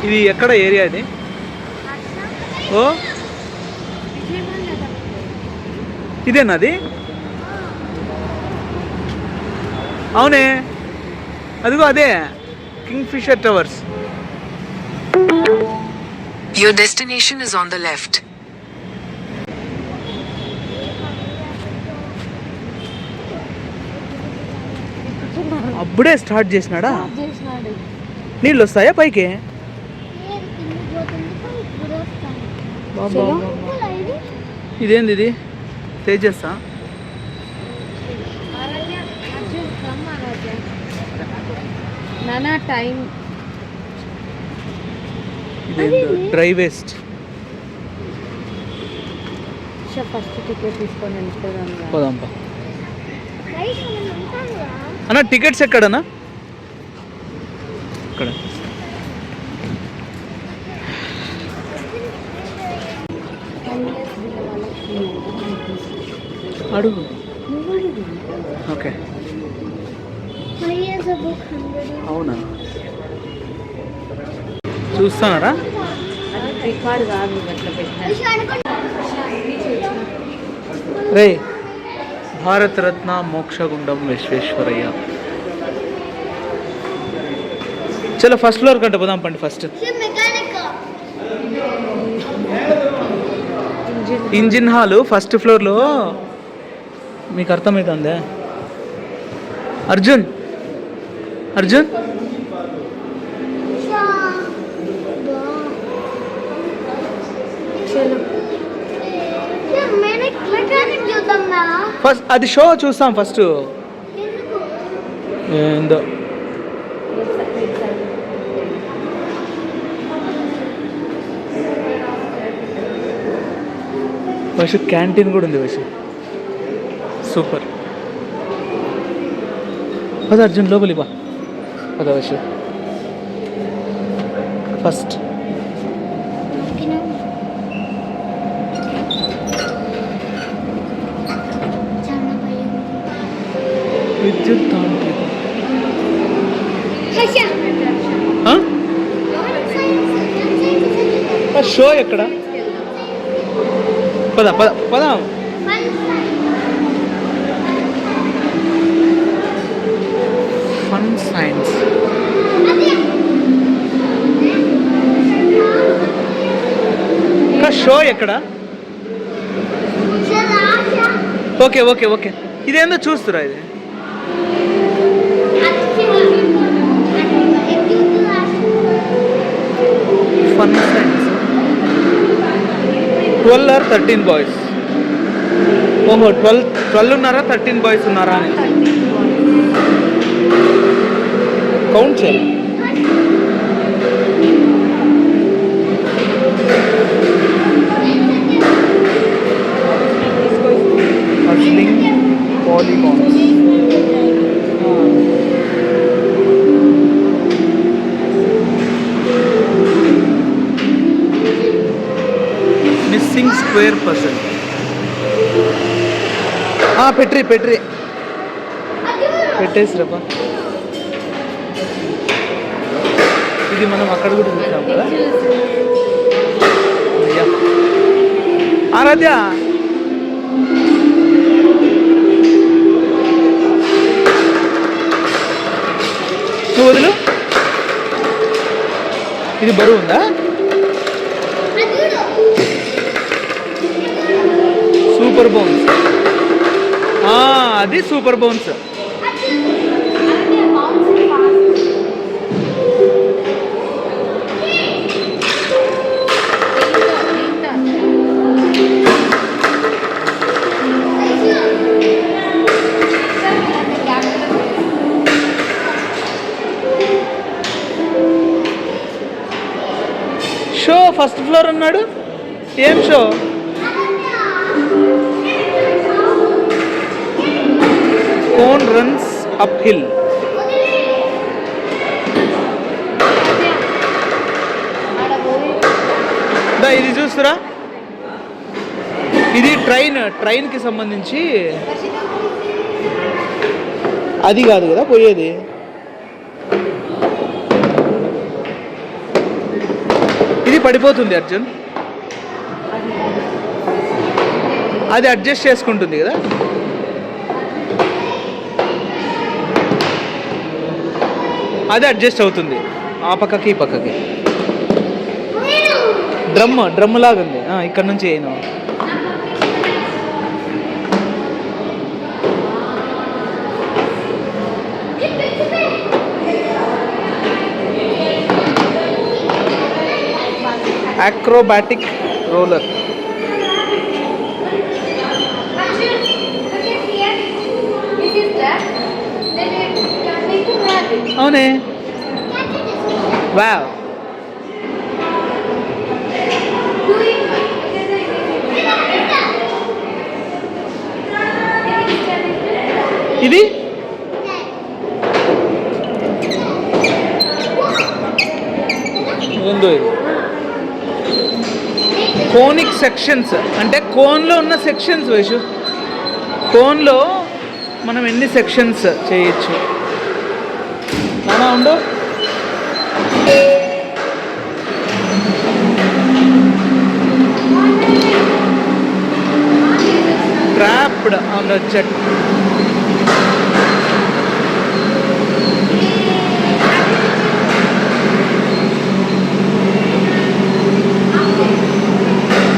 ఇది ఎక్కడ ఏరియా ఇది? ఓ ఇదేనా అది? అవునే, అదిగో అదే Kingfisher towers. Your destination is on the left. అప్పుడే స్టార్ట్ చేసినాడా? నీళ్ళు వస్తాయా పైకి? ఇదేంది ఇది? తేజస్సా? Dry waste. ఫస్ట్ టికెట్ తీసుకొని వెళ్తాం. పోదాంపా అన్న. టికెట్స్ ఎక్కడన్నా? ఇక్కడ అడుగు. ఓకే, అవునా? చూస్తున్నారా? రే, భారతరత్న మోక్షగుండం విశ్వేశ్వరయ్య. చలో ఫస్ట్ ఫ్లోర్ కంటే పోదాం పండి. ఫస్ట్ ఇంజిన్ హాలు ఫస్ట్ ఫ్లోర్లో. మీకు అర్థమవుతుందే? అర్జున్, అర్జున్ ఫస్ట్ అది షో చూస్తాం ఫస్ట్. ఏందో ఫస్ట్ క్యాంటీన్ కూడా ఉంది ఫస్ట్. సూపర్. పద అర్జున్ లోపలి బా. పద ఫస్ట్. ఫస్ట్ విద్యుత్ తాంత్రిక షో ఎక్కడ? పద పద పద. Fun science. షో ఎక్కడ? Okay okay okay. ఇదేందో చూస్తురా? ఇది ఫన్ సైన్స్. 12 or 13 boys. ఓహో, 12 ఉన్నారా 13 బాయ్స్ ఉన్నారా అని కౌంట్ చేయాలి. Hustling polygons. Missing square person. పెట్రీ పెట్టేసిరబ్బా. ఇది మనం అక్కడ కూడా చూసాం కదా. ఆరాధ్య, నువ్వు వదులు. ఇది బరువు ఉందా? Super bounce. అది super bounce. Show first floor అన్నాడు. ఏం show? Cone runs up hill. ఇది చూస్తురా? ఇది ట్రైన్కి సంబంధించి. అది కాదు కదా పోయేది. ఇది పడిపోతుంది అర్జున్, అది అడ్జస్ట్ చేసుకుంటుంది కదా. అది అడ్జస్ట్ అవుతుంది ఆ పక్కకి ఈ పక్కకి. డ్రమ్ లాగా ఉంది, ఇక్కడ నుంచి అయినా acrobatic roller. అవునే, వావ్. ఇది ఏందో ఇది కోనిక్ సెక్షన్స్ అంటే కోన్లో ఉన్న సెక్షన్స్. వేసు కోన్లో మనం ఎన్ని సెక్షన్స్ చేయొచ్చు. నానా ఉండు. Trapped on the jet.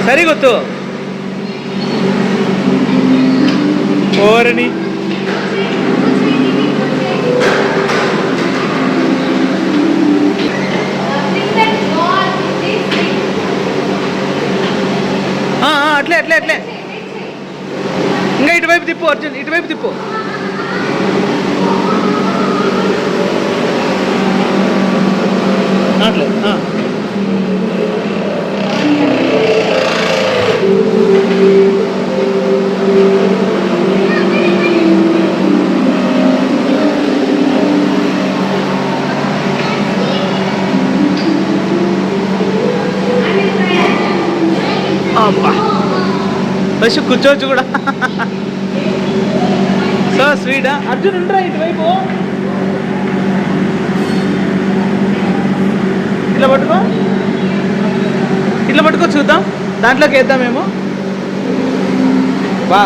ಸರಿ ಗೊತ್ತು ಓರಣಿ. అట్లే అట్లే అట్లే ఇంకా ఇటువైపు తిప్పు అర్జున్, ఇటువైపు తిప్పు. అట్లే బస్ కూర్చోవచ్చు కూడా. సో స్వీడా అర్జున్ ఉండరా ఇటువైపు. ఇట్లా పట్టుకో, ఇట్లా పట్టుకో చూద్దాం, దాంట్లోకి వేద్దామేమో. వా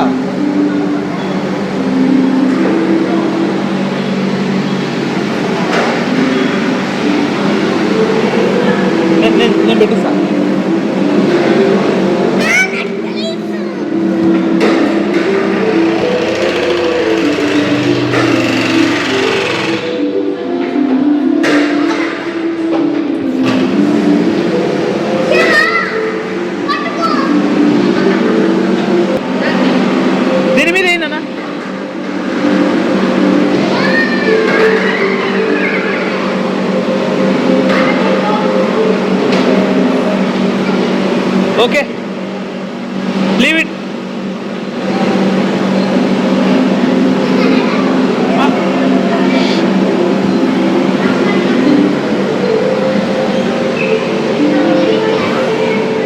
నేను పెట్టిస్తా. దీని మీద ఏంటన్నా okay, leave it.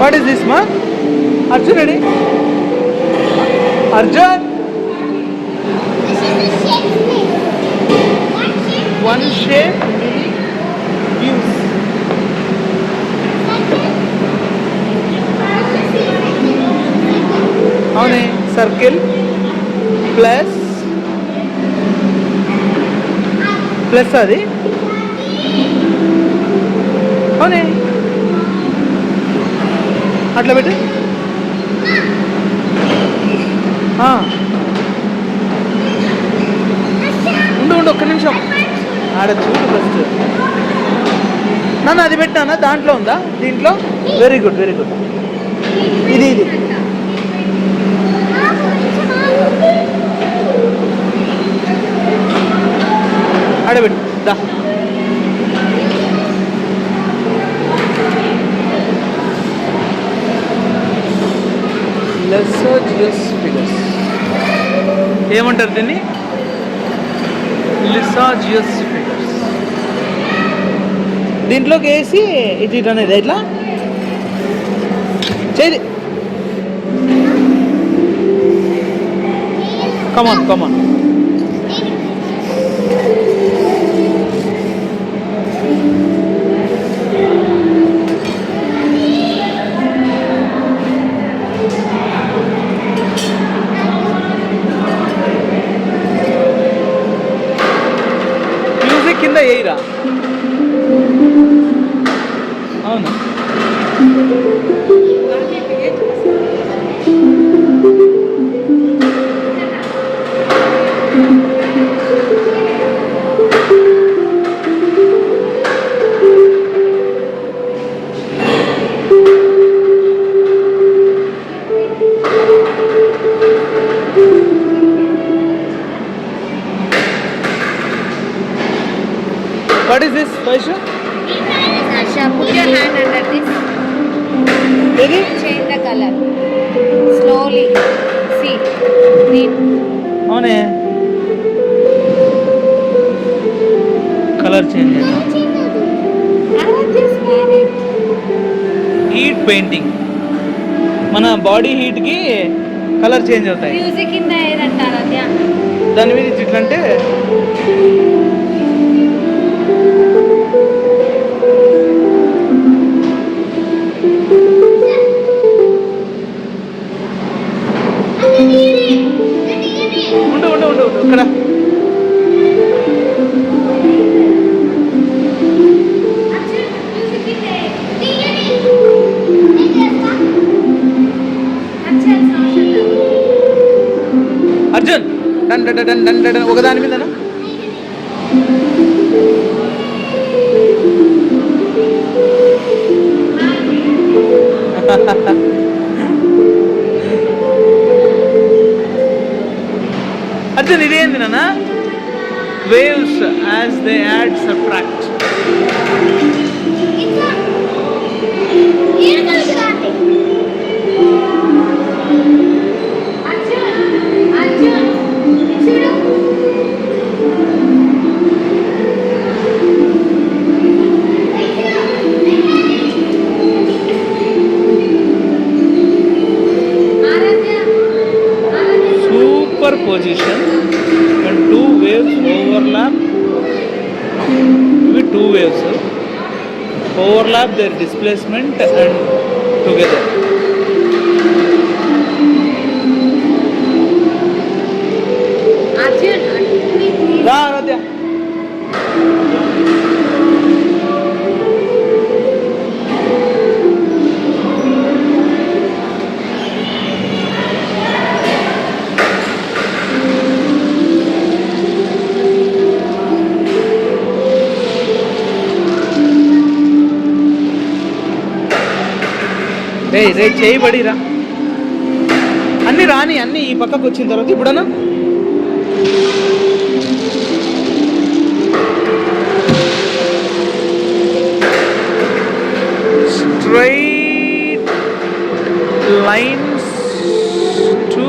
What is this మా Arjun? Ready Arjun? one shape views. అవునే, సర్కిల్ ప్లస్ ప్లస్ అది అవునే, అట్లా పెట్టు. ఉండు ఉండు ఒక్క నిమిషం, ఆడ చూడు ఫస్ట్. నన్ను అది పెట్టానా, దాంట్లో ఉందా? దీంట్లో వెరీ గుడ్ వెరీ గుడ్. ఇది ఇది ఆడబెట్టు దా. లెసోజియస్ ఫిగర్స్ ఏమంటారు దీన్ని? లిసాజియస్ ఫిగర్స్. దీంట్లోకి వేసి ఇది అనేది ఎట్లా చేది. కమాన్ కమాన్. కూడా వేయరా? అవును. What is this, Vaishu? Asha, put your hand under this. ఏది? Change the color. Slowly. See. Green. అవునే, కలర్ చేంజ్ చేద్దాం. హీట్ పెయింటింగ్, మన బాడీ హీట్కి కలర్ చేంజ్ అవుతాయి. Music in the air అంటారు అద్యా. దాని మీద ఇట్లంటే ఉండు ఉండు ఉండు ఉండు ఇక్కడ. Arjun done done done done done ఒక దాని మీద అర్జున్ ఇదేంది నాన్న? Waves as they add subtract. Superposition when two waves overlap, with two waves overlap their displacement and together. రా రాధ్య. రే చేయబడి రా, అన్ని రాని, అన్ని ఈ పక్కకు వచ్చిన తర్వాత ఇప్పుడన్నా straight lines to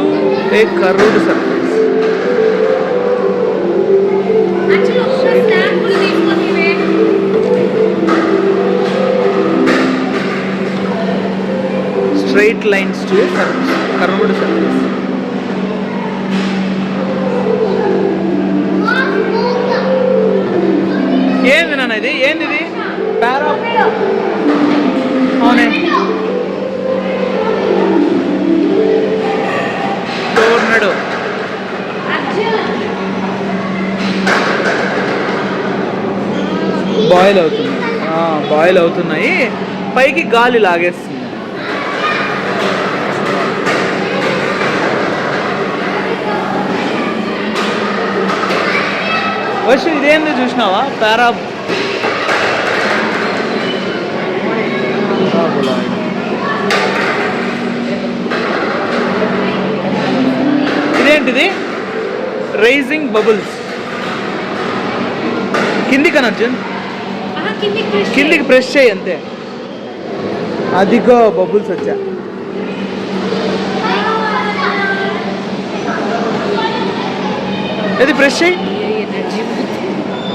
A curved surface. Straight lines to a surface, curved surface. ఏంది నాన్న ఇది? ఏంది ఇది? పారా. అవునే, టోర్నడో. బాయిల్ అవుతుంది, బాయిల్ అవుతున్నాయి, పైకి గాలి లాగేస్తుంది. వర్షం ఇదేంది చూసినావా? ఇదేంటిది? Rising bubbles. కిందికి అని అర్జున్, కిందికి ప్రెస్ చేయి అంతే, అదిగో బబుల్స్ వచ్చా. ఇది ప్రెస్ చేయి.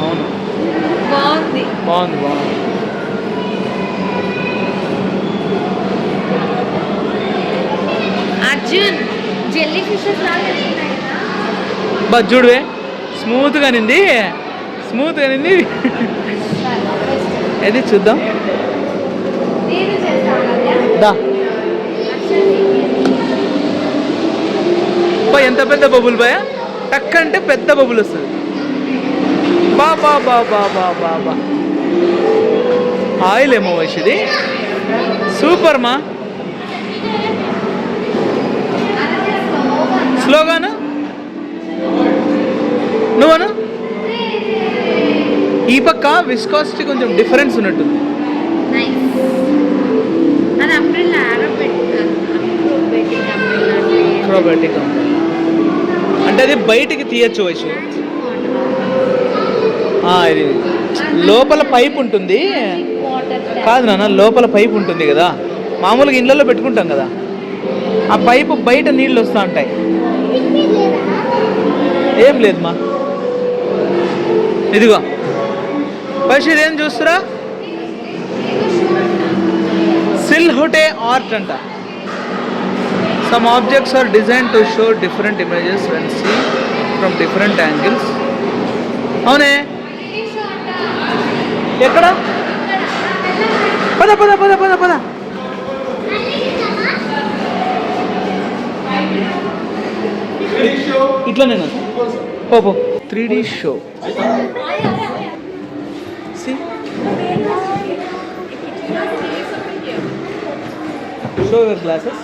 అవును, బాగుంది బాగుంది బాగుంది. అర్జున్, జెల్లీ ఫిషెస్ లాగా బా చూడువే, స్మూత్గా నింది, స్మూత్గా నింది. ఏది చూద్దాం దా. బా ఎంత పెద్ద బబుల్ బాయ్, టక్ అంటే పెద్ద బబుల్ వస్తుంది. బా బాబా బాబా బాబా బా ఆయిల్ ఏమో వైష్ ఇది సూపర్ మా స్లోగాను నువ్వను ఈ పక్క విస్కాసిటీ కొంచెం డిఫరెన్స్ ఉన్నట్టుంది నైస్ అది అంబ్రెల్లా అక్రోబాటిక్ అంటే అది బయటికి తీయచ్చు వైషు ఇది లోపల పైప్ ఉంటుంది కాదు నాన్న లోపల పైప్ ఉంటుంది కదా మామూలుగా ఇళ్ళల్లో పెట్టుకుంటాం కదా ఆ పైపు బయట నీళ్ళు వస్తూ ఉంటాయి ఏం లేదు మా ఇదిగో ఫస్ట్ ఇదేం చూస్తురా సిల్హుటే ఆర్ట్ అంట some objects are design to show different images when see from different angles అవునే ఎక్కడ పద పద పద పద పద ఇట్లా నేను పో 3D show show your glasses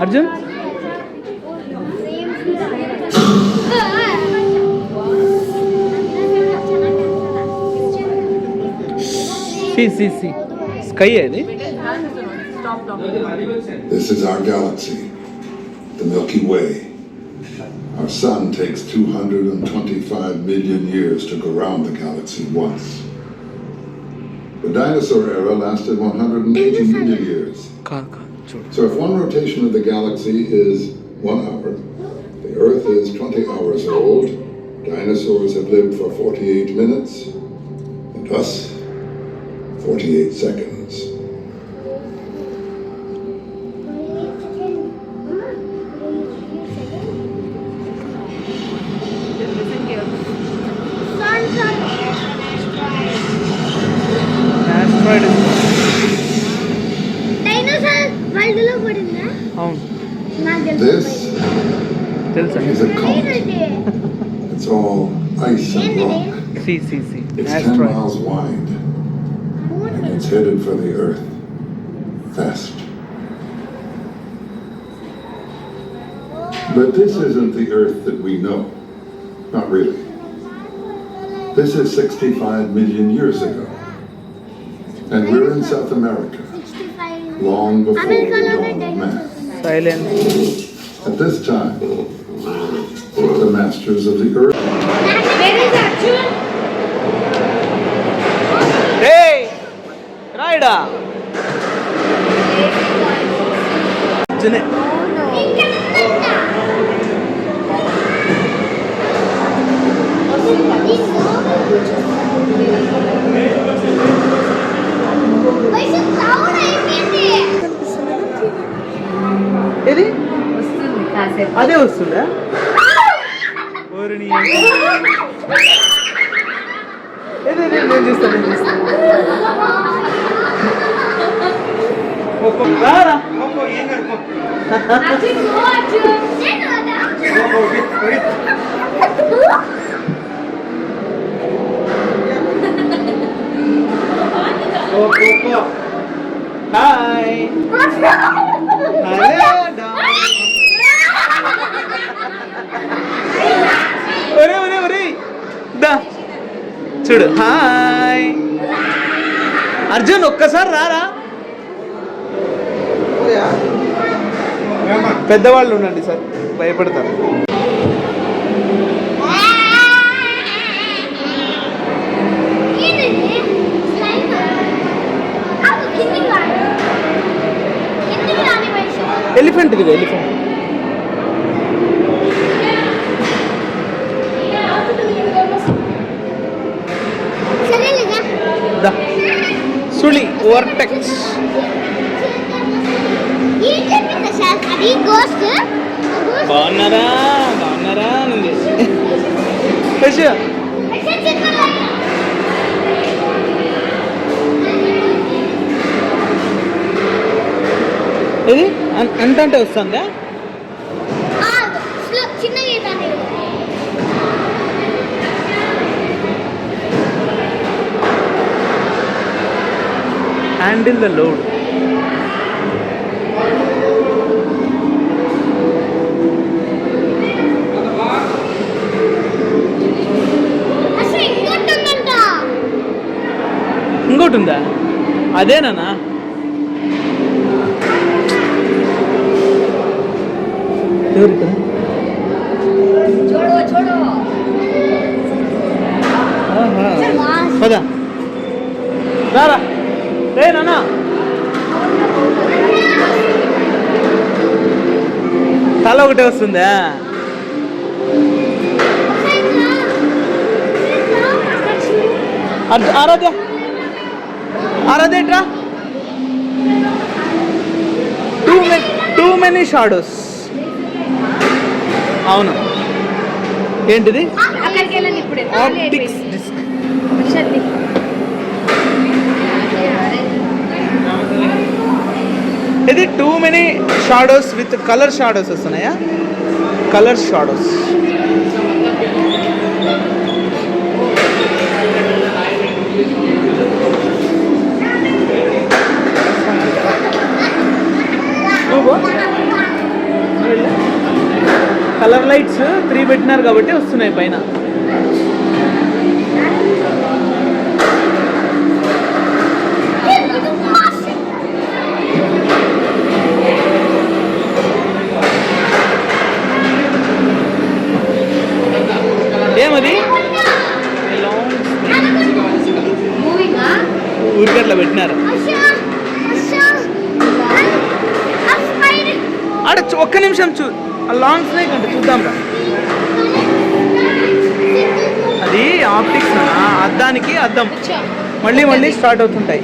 Arjun see sky అది This is our galaxy, the Milky Way. Our sun takes 225 million years to go round the galaxy once. The dinosaur era lasted 180 million years. So if one rotation of the galaxy is 1 hour, the Earth is 20 hours old, dinosaurs have lived for 48 minutes, and us, 48 seconds. This is a comet. It's all ice and rock. It's 10 miles wide, and it's headed for the Earth fast. But this isn't the Earth that we know. Not really. This is 65 million years ago. And we're in South America, long before the dawn of man. Silence. At this time, the masters of the Earth. Hey! Raida! Jene. ఏది వస్తుంది కాసేపు అదే వస్తుందా ఓరిని ఏది నేను చూస్తాను రారా హాయ్ ఒరే ఒరే ఒరే దా చూడు హాయ్ అర్జున్ ఒక్కసారి రారా పెద్దవాళ్ళు ఉండండి సార్ భయపడతారు ఎలిఫెంట్ ఇది ఎలిఫెంట్ సుళి వర్టెక్స్ ఈ చెప్పింది ఈ గోస్ట్ బాగున్నారా బాగున్నారా నుండి యశు ఇది అంత అంటే వస్తుందా చిన్న గీత హ్యాండిల్ ద లోడ్ అసలు ఇంకోటి ఉందంట. ఇంకోటి ఉందా అదేనా ఎవరు ఇక్కడ చూడు చూడు పదా రారా రే నాన్న తల ఒకటే వస్తుందా ఆరాధ్య ఆరాధ్య ఎట్రా టూ మెనీ షాడోస్ అవును ఏంటిది అక్కడికి వెళ్ళండి ఇప్పుడు ఆప్టిక్స్ డిస్క్ ఇది too many shadows with colour shadows వస్తున్నాయా కలర్ షాడోస్ కలర్ లైట్స్ 3 పెట్టినారు కాబట్టి వస్తున్నాయి పైన ఏమది ఊరికట్లా పెట్టినారు ఆడ ఒక్క నిమిషం లాంగ్ స్నేక్ అంటే చూద్దాం రా అది ఆప్టిక్స్ అద్దానికి అద్దం మళ్ళీ మళ్ళీ స్టార్ట్ అవుతుంటాయి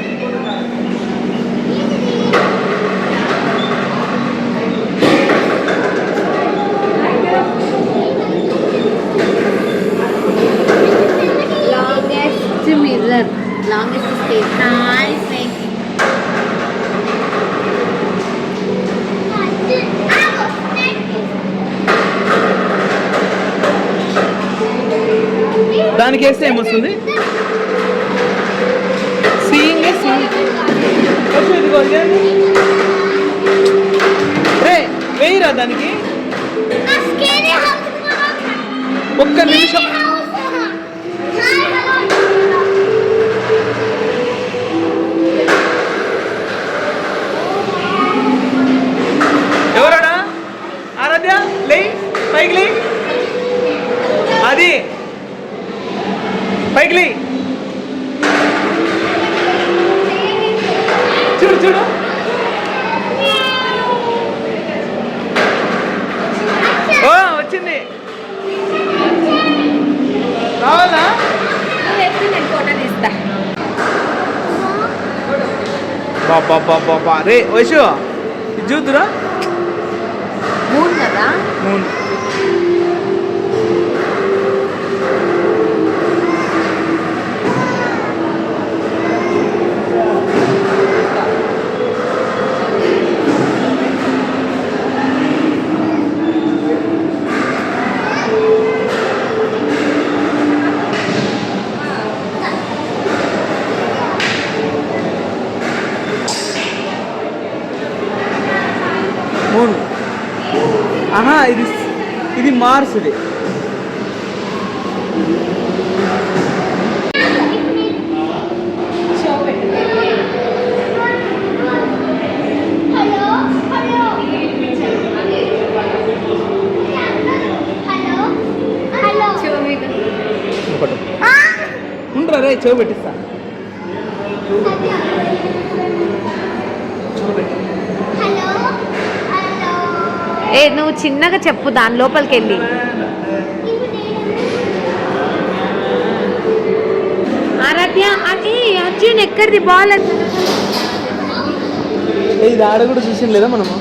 longest mirror longest stage nice దానికి వేస్తే ఏమొస్తుంది సీయింగ్ రే వేయరా దానికి ఒక్క నిమిషం ఎవరాడా ఆరాధ్య లే పైకి లే అది పైకి లే చూడు చూడు ఓ వచ్చింది రావాలా నేను ఫోటో తీస్తా బాబా బాబా రే వయసు ఇది చూద్దురా మూన్ కదా మూన్ మూన్ ఆహా ఇది మార్స్ ఇది ఒకటి ఉండరా రే చెవు పెట్టిస్తా ఏ నువ్వు చిన్నగా చెప్పు దాని లోపలికి వెళ్ళి ఆరాధ్య అది అర్జున్ ఎక్కడిది బాల్ ఇది ఆడ కూడా చూసిన లేదా మనము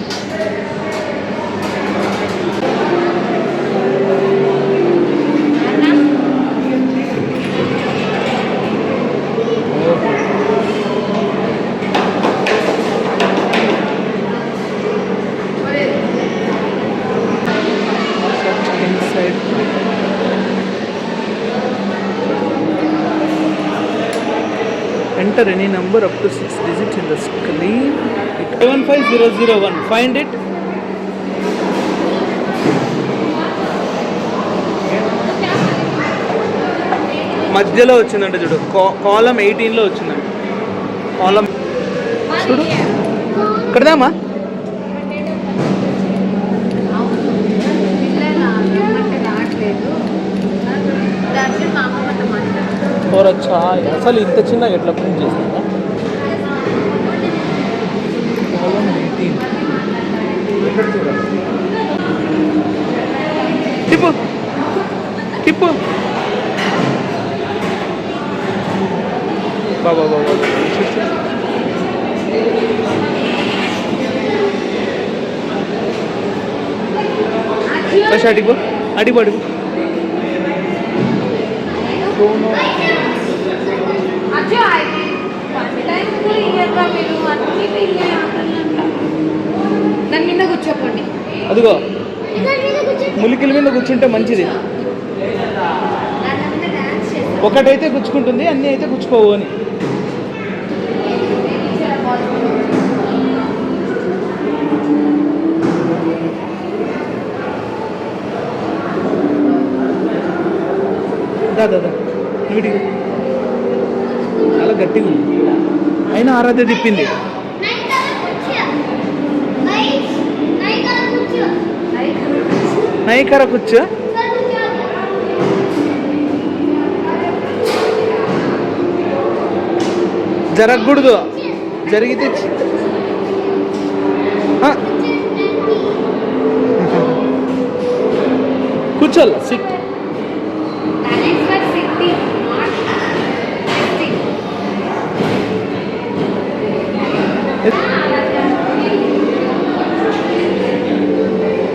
Enter any number up to 6 digits in the screen. 75001. Find it. మధ్యలో వచ్చిందంట చూడు, కాలం 18లో వచ్చిందంట. కాలం చూడు ఇక్కడదామా. వచ్చా అసలు ఇంత చిన్నగా ఎట్లా ప్రింట్ చేసిందా. కాలం 18 తిప్పు తిప్పు బాబా బాబా. అడిగో అడిగో అడుగు. దాని మీద కూర్చోకండి. అదిగో ములికిల మీద కూర్చుంటే మంచిది. ఒకటైతే గుచ్చుకుంటుంది, అన్నీ అయితే గుచ్చుకోవు అని. దాదా వీటికి చాలా గట్టిగా ఉంది, అయినా ఆరాధ్య తిప్పింది. నైకర కూర్చో. జరగకూడదు, జరిగితే కూర్చోాల. సిట్.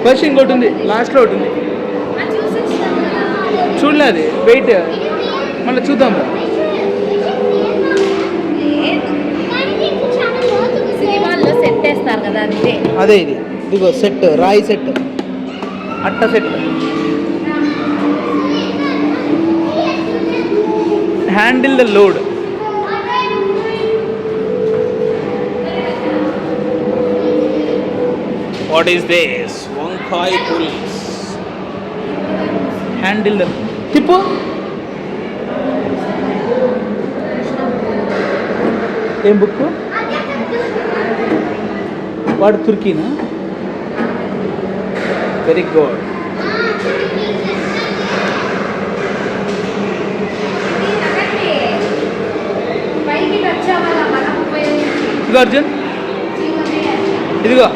ఫస్ట్ ఇంకోటి ఉంది, లాస్ట్లో ఒకటి ఉంది చూడలే, అది వెయిట్ మళ్ళీ చూద్దాం. సినిమాల్లో సెట్ వేస్తారు కదా అంతే. అదే ఇది, ఇదిగో సెట్, రాయి సెట్, అట్ట set. Handle the load. What is this? Wankai pulls. Handle the tippu. ఏం బుక్? వాడు తుర్కీనా? Very good. ఇదిగో అర్జున్, ఇదిగో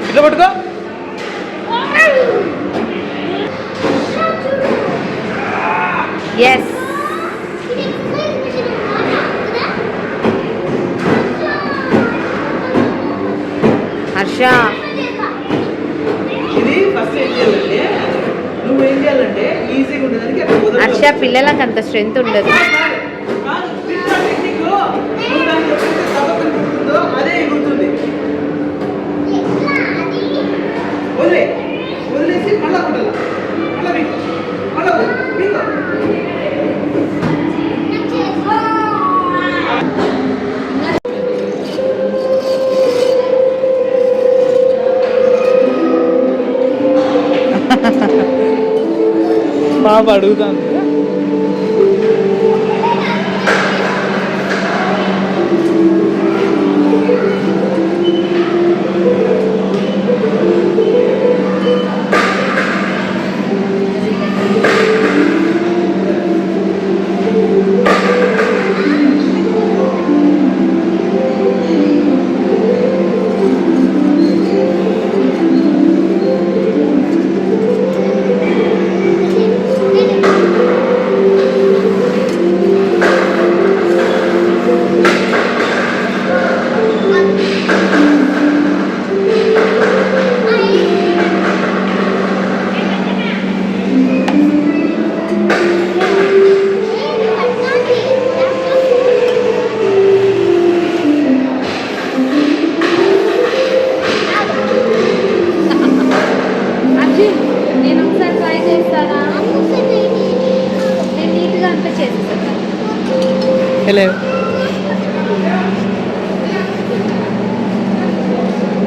ఇట్లా పట్టుకో. ఎస్. హర్ష, ఇది ఫస్ట్ ఏం చేయాలంటే, నువ్వు ఏం చేయాలంటే ఈజీగా ఉండడానికి హర్ష పిల్లలకు అంత స్ట్రెంత్ ఉండదు. అదే ఎగురుతుంది. వదిలేసి మళ్ళా కొట్టాల, మళ్ళా మీకు మళ్ళా మీకు. పాప అడుగుతాను. Hello.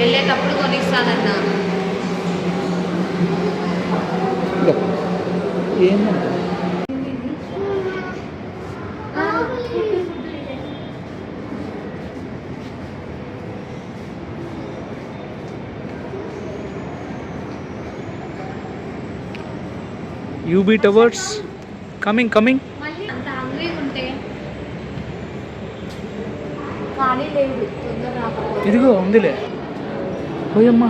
వెళ్ళేటప్పుడు కొనిస్తానన్నా. ఏంటంటే యూబీ టవర్స్ కమింగ్. మళ్ళీ అంత హంగ్రీ ఉంటే ఖాళీ లేదు, తొందర రాకపోతే. ఇదిగో ఉందిలే. పోయమ్మా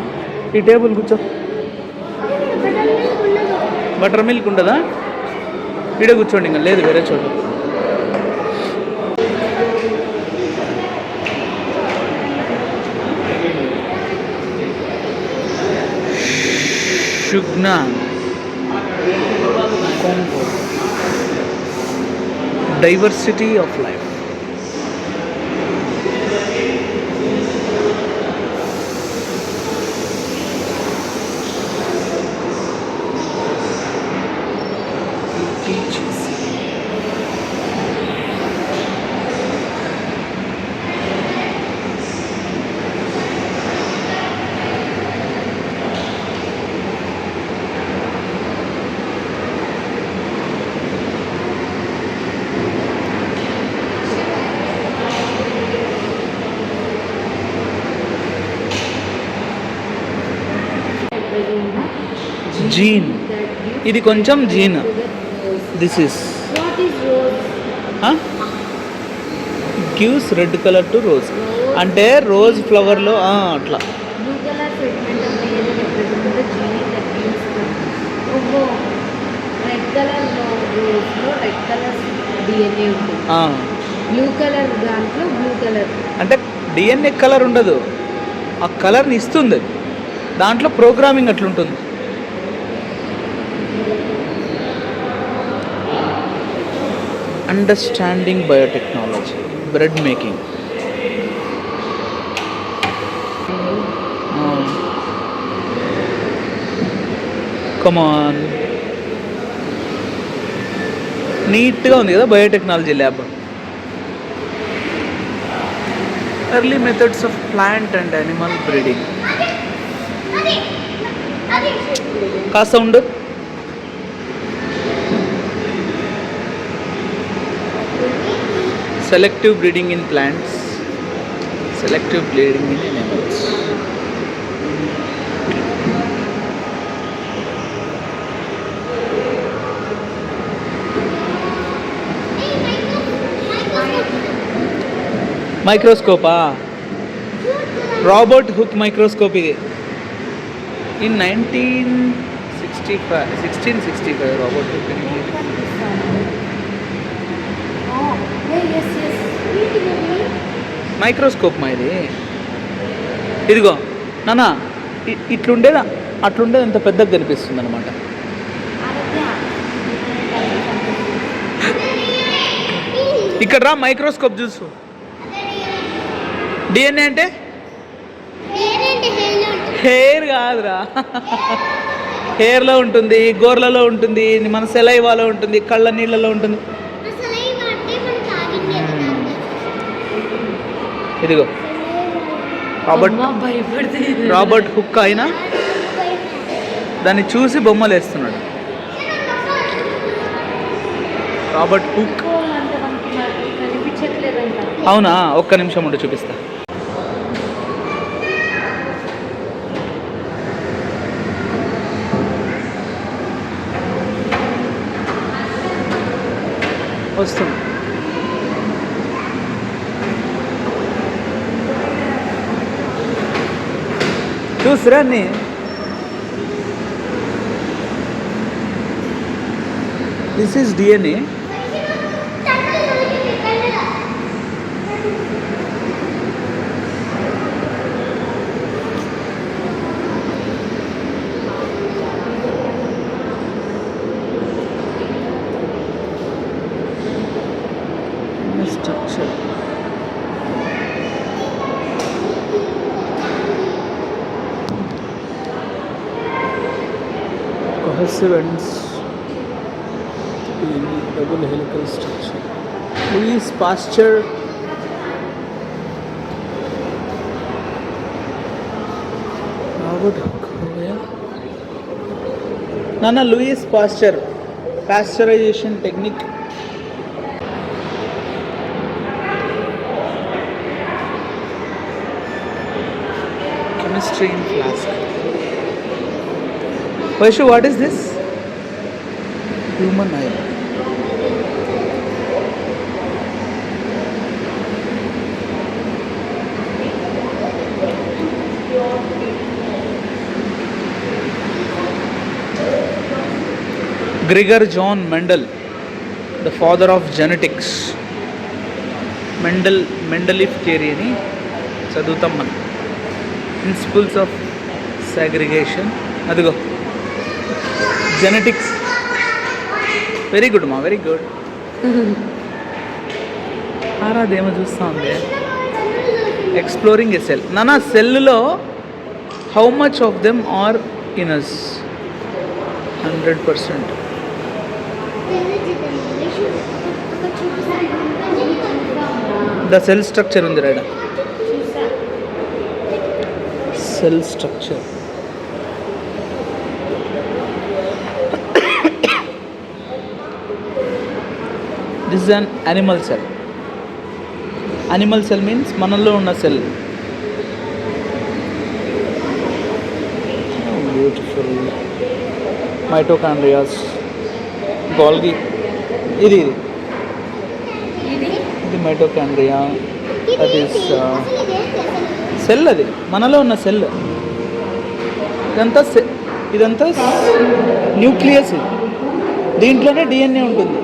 ఈ టేబుల్ కూర్చో. బటర్ మిల్క్ ఉండదా? ఈడ కూర్చోండి, ఇంకా లేదు వేరే చోట. షుగ్నా Congo. Diversity of life. Teaches. Gene, ఇది కొంచెం gene. This is gives red colour to rose, అంటే రోజ్ ఫ్లవర్లో అట్లా. బ్లూ కలర్ పిగ్మెంట్ అంటే ఏదో రిప్రజెంట్ జీన్ దట్ గివ్స్. ఓహో, రెడ్ కలర్లో రోజ్లో రెడ్ కలర్ డిఎన్ఏ ఉంటుంది, బ్లూ కలర్ దాంట్లో బ్లూ కలర్. అంటే డిఎన్ఏ కలర్ ఉండదు, ఆ కలర్ని ఇస్తుంది అది. దాంట్లో ప్రోగ్రామింగ్ అట్లుంటుంది. Understanding biotechnology, bread making. Come on, నీట్గా ఉంది కదా biotechnology lab. Early methods of plant and animal breeding. కా sound. Selective breeding in plants, selective breeding in animals. Microscope, Robert Hooke microscope ఇది. In 1665 Robert Hooke. మైక్రోస్కోప్ మా ఇది. ఇదిగో నాన్న, ఇట్లుండేది అట్లుండేది అంత పెద్దగా కనిపిస్తుంది అనమాట. ఇక్కడ రా, మైక్రోస్కోప్ చూసు. డిఎన్ఏ అంటే హెయిర్ కాదురా, హెయిర్లో ఉంటుంది, గోర్లలో ఉంటుంది, మన సెలైవాలో ఉంటుంది, కళ్ళ నీళ్ళలో ఉంటుంది. ఇదిగో రాబర్ట్ హుక్ అయినా దాన్ని చూసి బొమ్మలు వేస్తున్నాడు. Robert hook. అవునా, ఒక్క నిమిషం ఉండి చూపిస్తా. వస్తుంది. చూసిరా అన్ని. This is DNA. Structure. Cohesive ends in double helical structure. Louis Pasteur నాన్న Louis pasteurization technique. Chemistry in flask. Vaishu, what is this? Human eye. Gregor John Mendel, the father of genetics. Mendeleev theory ni చదువుతాం మనం. Principles of segregation, అదిగో genetics. Very good మా, very good. ఆరాధేమో చూస్తూ ఉంది. Exploring a cell. నానా సెల్లో how much of them are in us? 100%. The cell structure ఉంది రైడా. Cell structure. This is an animal cell. Animal cell means manalo unna cell. Oh, beautiful. Mitochondria, Golgi. Idi mitochondria. That is cell. అది మనలో ఉన్న cell. ఇదంతా nucleus. దీంట్లోనే DNA ఉంటుంది.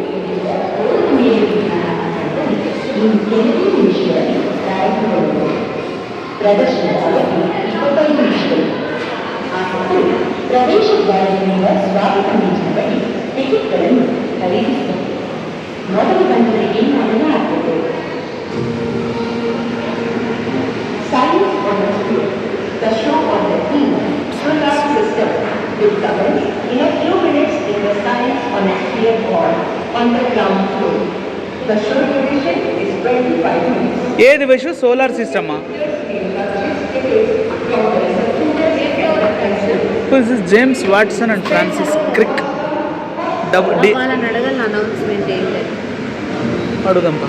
The show on the theme solar system will commence in a few minutes in the science on a clear board on the ground floor. The show duration is 25 minutes. ఏది విషయం? Solar సిస్టమా? This is James Watson and Francis Crick. వాళ్ళని అడగాలి announcement ఏంటి అడుగుదాంపా.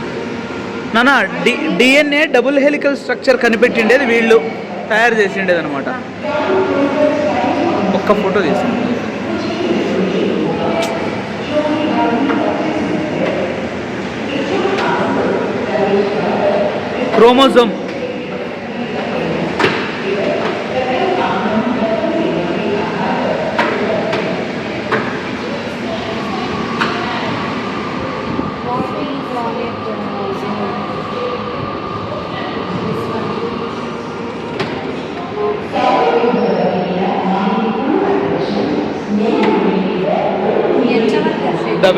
నానా DNA double helical structure కనిపెట్టిండేది వీళ్ళు, తయారు చేసిండేది అనమాట. ఒక్క ఫోటో తీసింది. క్రోమోజోమ్.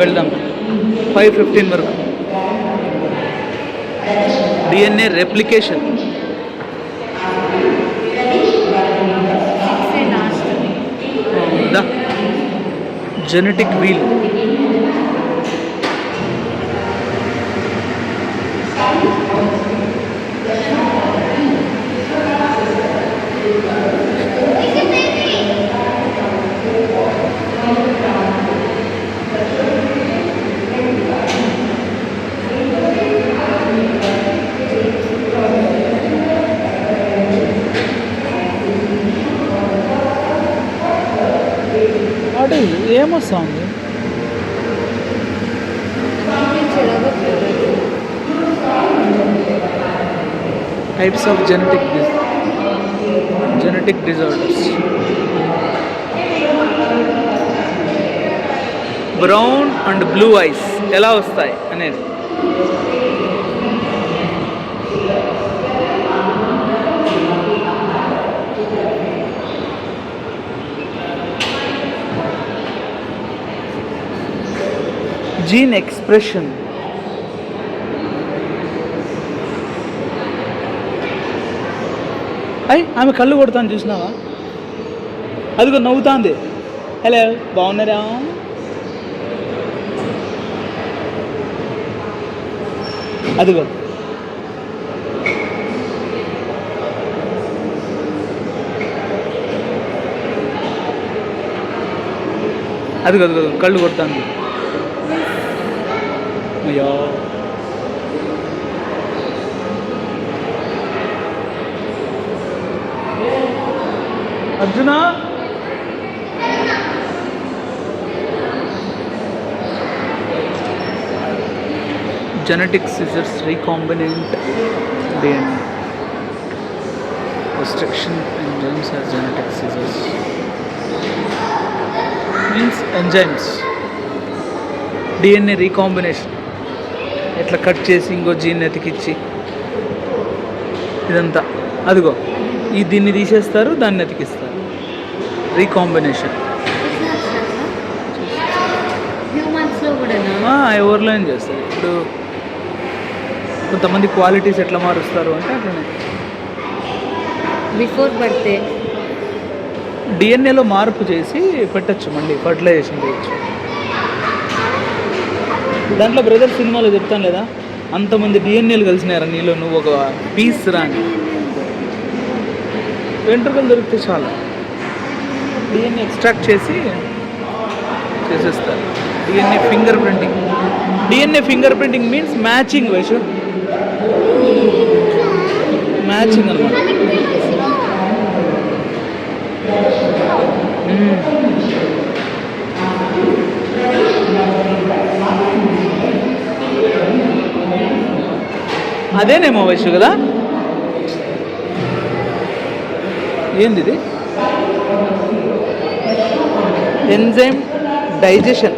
వెళ్దాం 5:15 వరకు. DNA replication. Genetic wheel. ఏమొస్తుంది? Types of genetic disorders. Brown and blue eyes ఎలా వస్తాయి అనేది. Gene expression. ఆమె కళ్ళు కొడతాను చూసినావా? అదిగో నవ్వుతాంది. హలో బాగున్నారా? అదిగో అది కదా కళ్ళు కొడతాను. అయ్యో Arjuna genetic scissors recombinant DNA. Restriction enzymes as genetic scissors means enzymes. DNA recombination ఎట్లా కట్ చేసి ఇంకో జీన్ ఎతికిచ్చి ఇదంతా అదిగో దీన్ని తీసేస్తారు, దాన్ని ఎతికిస్తారు. రీకాంబినేషన్ హ్యూమన్స్లో కూడా ఎవరిలో ఏం చేస్తారు. ఇప్పుడు కొంతమంది క్వాలిటీస్ ఎట్లా మారుస్తారు అంటే అట్లనే బిఫోర్ బర్త్డే డిఎన్ఏలో మార్పు చేసి పెట్టచ్చు, మళ్ళీ ఫర్టిలైజేషన్ చేయొచ్చు. దాంట్లో బ్రదర్ సినిమాలో చెప్తాను లేదా, అంతమంది డిఎన్ఏలు కలిసినారా నీలో, నువ్వు ఒక పీస్ రాని వెంట్రుకలు దొరికితే చాలా డిఎన్ఏ ఎక్స్ట్రాక్ట్ చేసేస్తారు. DNA finger printing. DNA finger printing means matching Vaishu, matching అనమాట. అదేనేమో వైషు కదా. ఏంది ఇది? Enzyme digestion,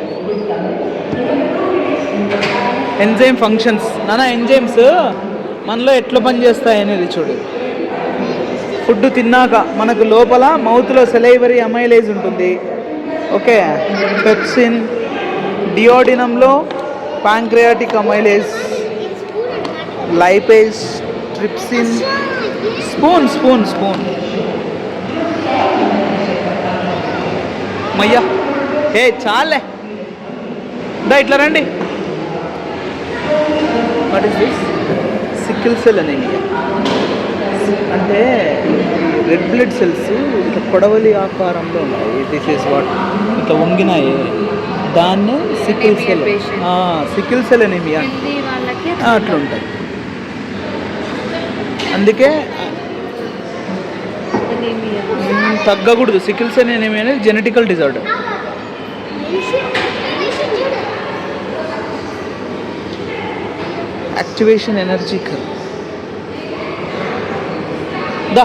enzyme functions. నానా ఎంజైమ్స్ మనలో ఎట్లా పనిచేస్తాయి అనేది చూడు. ఫుడ్ తిన్నాక మనకు లోపల మౌత్లో సెలైవరీ అమైలేజ్ ఉంటుంది, ఓకే. పెప్సిన్, డియోడినంలో pancreatic amylase, lipase, trypsin. Spoon spoon spoon మయ్యా చాలే దా ఇట్లా రండి. What is this? Sickle cell anaemia అంటే రెడ్ బ్లడ్ సెల్స్ ఇట్లా కొడవలి ఆకారంలో ఉన్నాయి. దిస్ ఈస్ వాట్, ఇట్లా వంగినాయి, దాన్నే sickle cell. Sickle cell anaemia అట్లా ఉంటాయి. అందుకే తగ్గకూడదు. సికిల్ సెల్ అనేమి అనేది జెనెటికల్ డిజార్డర్. యాక్టివేషన్ ఎనర్జీ కర్ దా.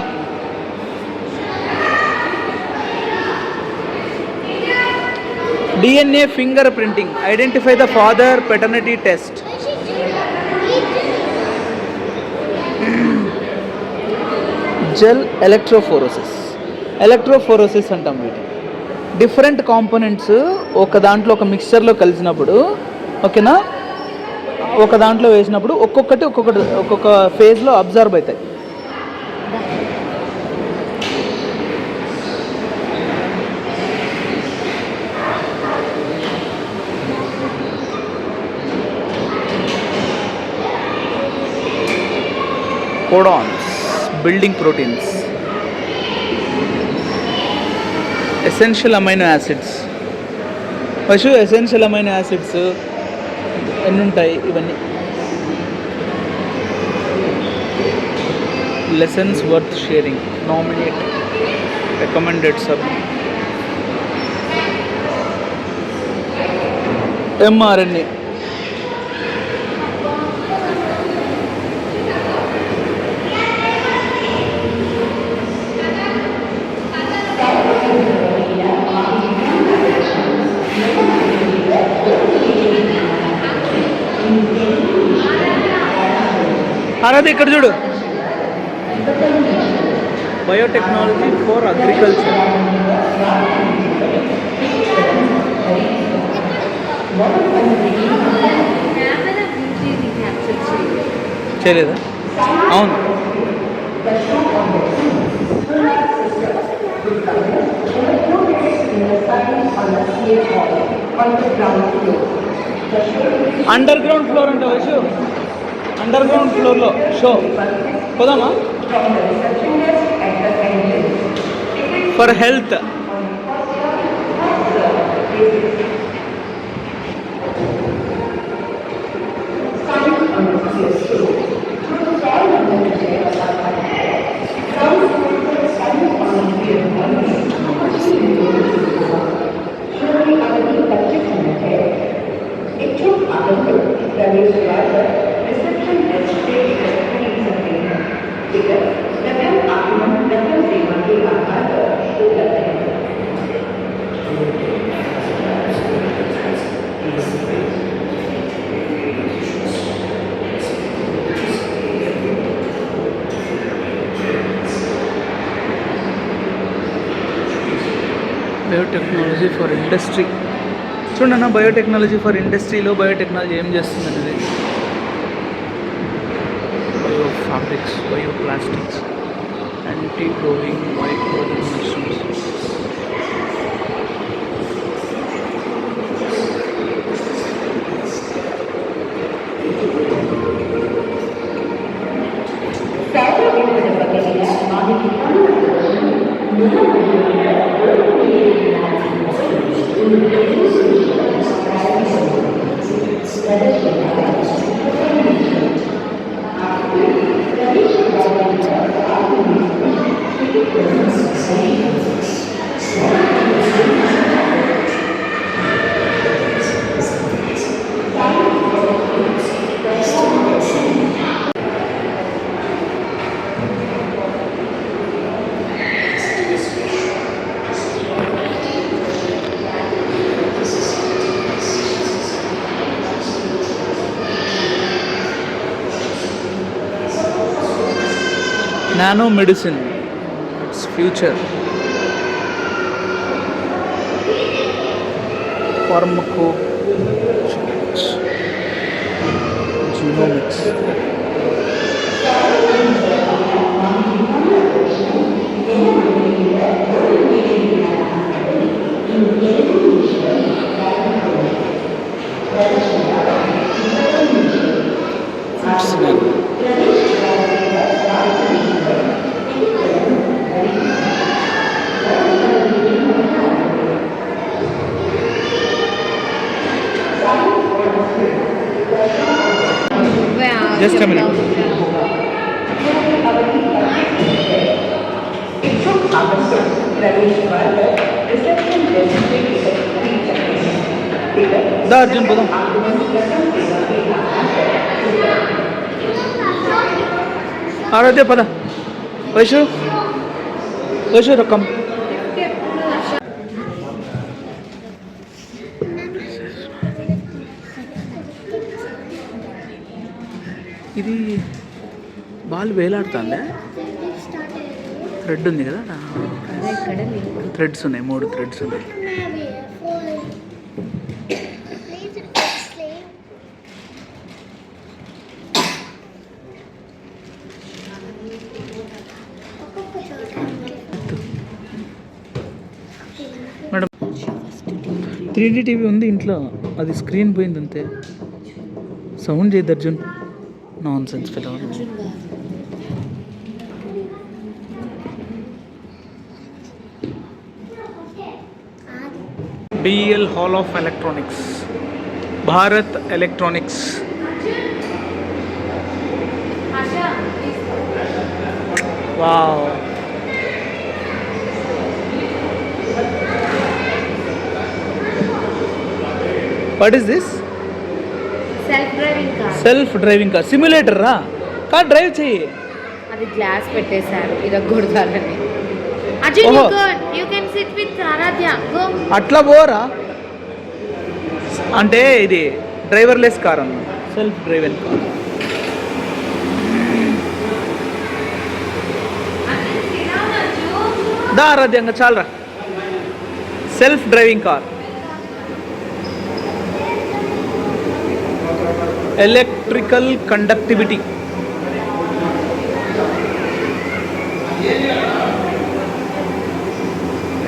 DNA finger printing. Identify the father paternity test. Gel electrophoresis. Electrophoresis అంటాం వీటి. డిఫరెంట్ కాంపోనెంట్స్ ఒక దాంట్లో ఒక మిక్చర్లో కలిసినప్పుడు, ఓకేనా, ఒక దాంట్లో వేసినప్పుడు ఒక్కొక్క ఫేజ్లో అబ్జర్వ్ అవుతాయి. Codons, building proteins, essential amino acids. పశు ఎసెన్షియల్ అమైనో యాసిడ్స్ ఎన్ని ఉంటాయి ఇవన్నీ. Lessons worth sharing, nominate, recommended, sub. mRNA, అరది ఇక్కడ చూడు. Biotechnology for agriculture. చేయలేదా? అవును. అండర్ గ్రౌండ్ ఫ్లోర్ అంటే వయసు, అండర్ గ్రౌండ్ ఫ్లోర్లో షో పోదామా? For health. Biotechnology for industry. చూడన్న, బయోటెక్నాలజీ ఫర్ ఇండస్ట్రీలో బయోటెక్నాలజీ ఏం చేస్తుంది అనేది. Bio fabrics, bio plastics, anti growing micro mushrooms. Nano medicine, it's future. Pharmacogenomics. Just a minute. दा अर्जुन बोलो. आराध्य पदा. वैशु रकम. ఇది బాల్ వేలాడుతుందా? థ్రెడ్ ఉంది కదా, థ్రెడ్స్ ఉన్నాయి, 3 థ్రెడ్స్ ఉన్నాయి. మేడం 3D టీవీ ఉంది ఇంట్లో, అది స్క్రీన్ పోయింది అంతే. సౌండ్ చేయద్దు Arjun, non sense fellow. BEL hall of electronics, Bharat electronics. Wow, what is this? Self driving car simulator రా. కార్ డ్రైవ్ చెయ్యి. అది గ్లాస్ పెట్టేశారు ఇరగొడతారని. Arjun, you can sit with Aradhya. Go. అట్లా పోరా అంటే ఇది డ్రైవర్లెస్ కార్ అన్న, సెల్ఫ్ డ్రైవింగ్ కార్. దా ఆరాధ్యంగా చాలరా. Self driving car, electrical conductivity.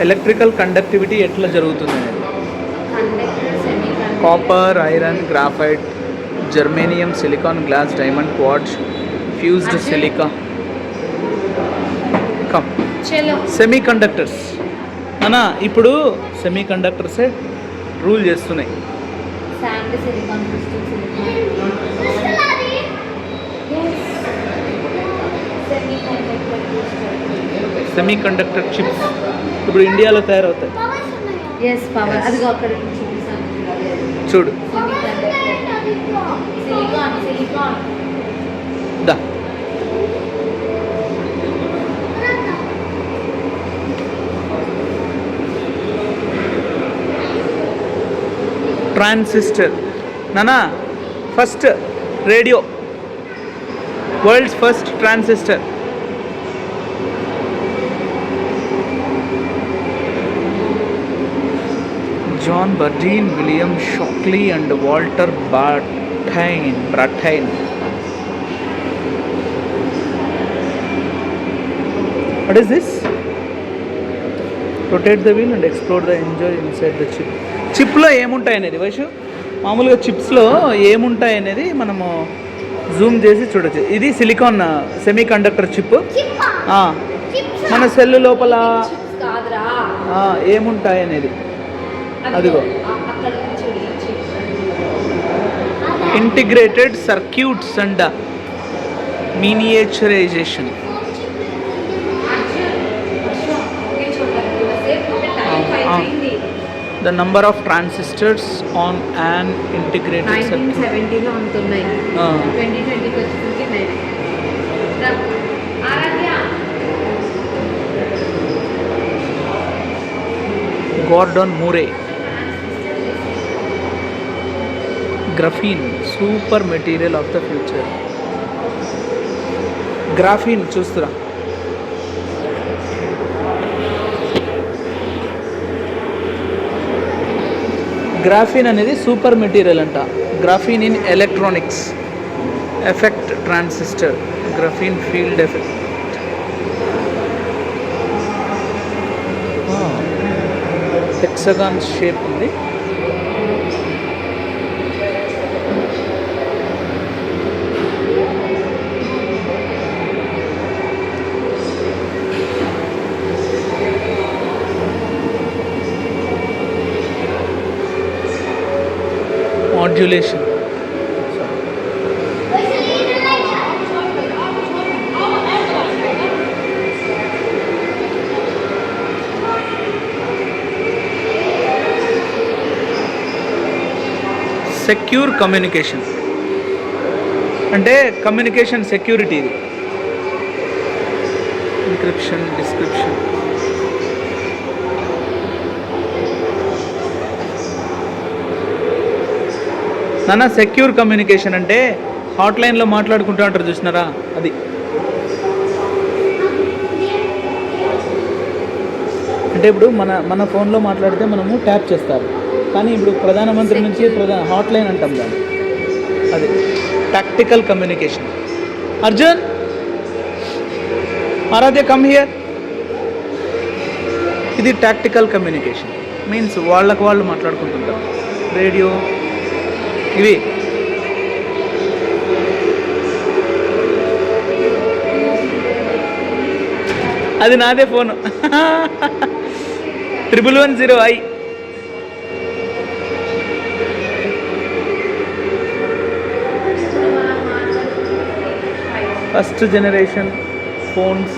Electrical conductivity ఎట్లా జరుగుతుంది అనేది. Copper, iron, graphite, germanium, silicon, glass, diamond, quartz, fused silica. Come, semi conductors అన్నా. ఇప్పుడు సెమీ కండక్టర్సే రూల్ చేస్తున్నాయి. సెమీ కండక్టర్ చిప్స్ ఇప్పుడు ఇండియాలో తయారవుతాయి. చూడు దా. ట్రాన్సిస్టర్ నానా, first radio, world's first transistor. John Bardeen, William Shockley, and Walter Brattain. What is this? Rotate the wheel and explore the enjoy inside the chip. చిప్లో ఏముంటాయి అనేది వైషు మామూలుగా చిప్స్లో ఏముంటాయి అనేది మనము జూమ్ చేసి చూడొచ్చు. ఇది సిలికాన్ సెమీ కండక్టర్ చిప్. మన సెల్ లోపల చిప్స్ కాదురా, ఏముంటాయి అనేది అదిగో అక్కడ చూడు chips. Integrated circuits and miniaturisation. The number of transistors on an integrated circuit. 1970లో ఉంటున్నాయి, 2020కి వచ్చేసరికి 9. Aaradhya Gordon Murray. Graphene, super material of the future. Graphene చూస్తురా. గ్రాఫీన్ అనేది సూపర్ మెటీరియల్ అంట. Graphene in electronics effect transistor, graphene field effect. Hexagon shape ఉంది. Modulation. Secure communication అంటే communication security. ఇది ఎన్క్రిప్షన్, డిస్క్రిప్షన్. నాన్న సెక్యూర్ కమ్యూనికేషన్ అంటే హాట్లైన్లో మాట్లాడుకుంటూ అంటారు చూసినారా, అది. అంటే ఇప్పుడు మన ఫోన్లో మాట్లాడితే మనము ట్యాప్ చేస్తారు, కానీ ఇప్పుడు ప్రధానమంత్రి నుంచి హాట్లైన్ అంటాం దాన్ని. అది tactical communication. Arjun, Aaradhya come here. ఇది టాక్టికల్ కమ్యూనికేషన్ మీన్స్ వాళ్ళకు వాళ్ళు మాట్లాడుకుంటుంటారు. రేడియో ఇవి. అది నాదే phone 1110i. First generation phones,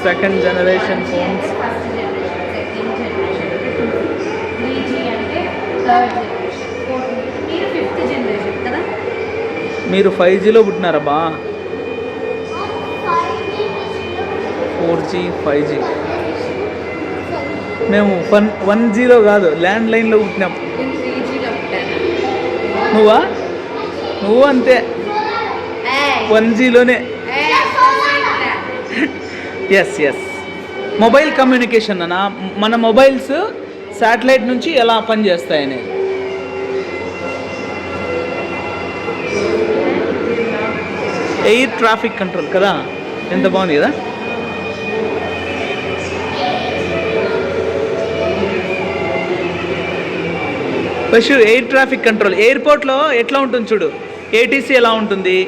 second generation phones. First generation, second generation, 3G అంటే థర్డ్ జనరేషన్, 4G. మీరు 5th జనరేషన్ కదా. మీరు 5Gలో పుట్టినారబ్బా. 4G 5G. మేము 1Gలో కాదు, ల్యాండ్ లైన్లో పుట్టినాం. నేను 3Gలో పుట్టాను. నువ్వు అంతే 1Gలోనే. ఎస్ మొబైల్ కమ్యూనికేషన్ అన్న, మన మొబైల్స్ శాటిలైట్ నుంచి ఎలా పనిచేస్తాయనేది. ఎయిర్ ట్రాఫిక్ కంట్రోల్ కదా, ఎంత బాగుంది కదా. పశు ఎయిర్ ట్రాఫిక్ కంట్రోల్ ఎయిర్పోర్ట్లో ఎట్లా ఉంటుంది చూడు, ఏటీసీ ఎలా ఉంటుంది.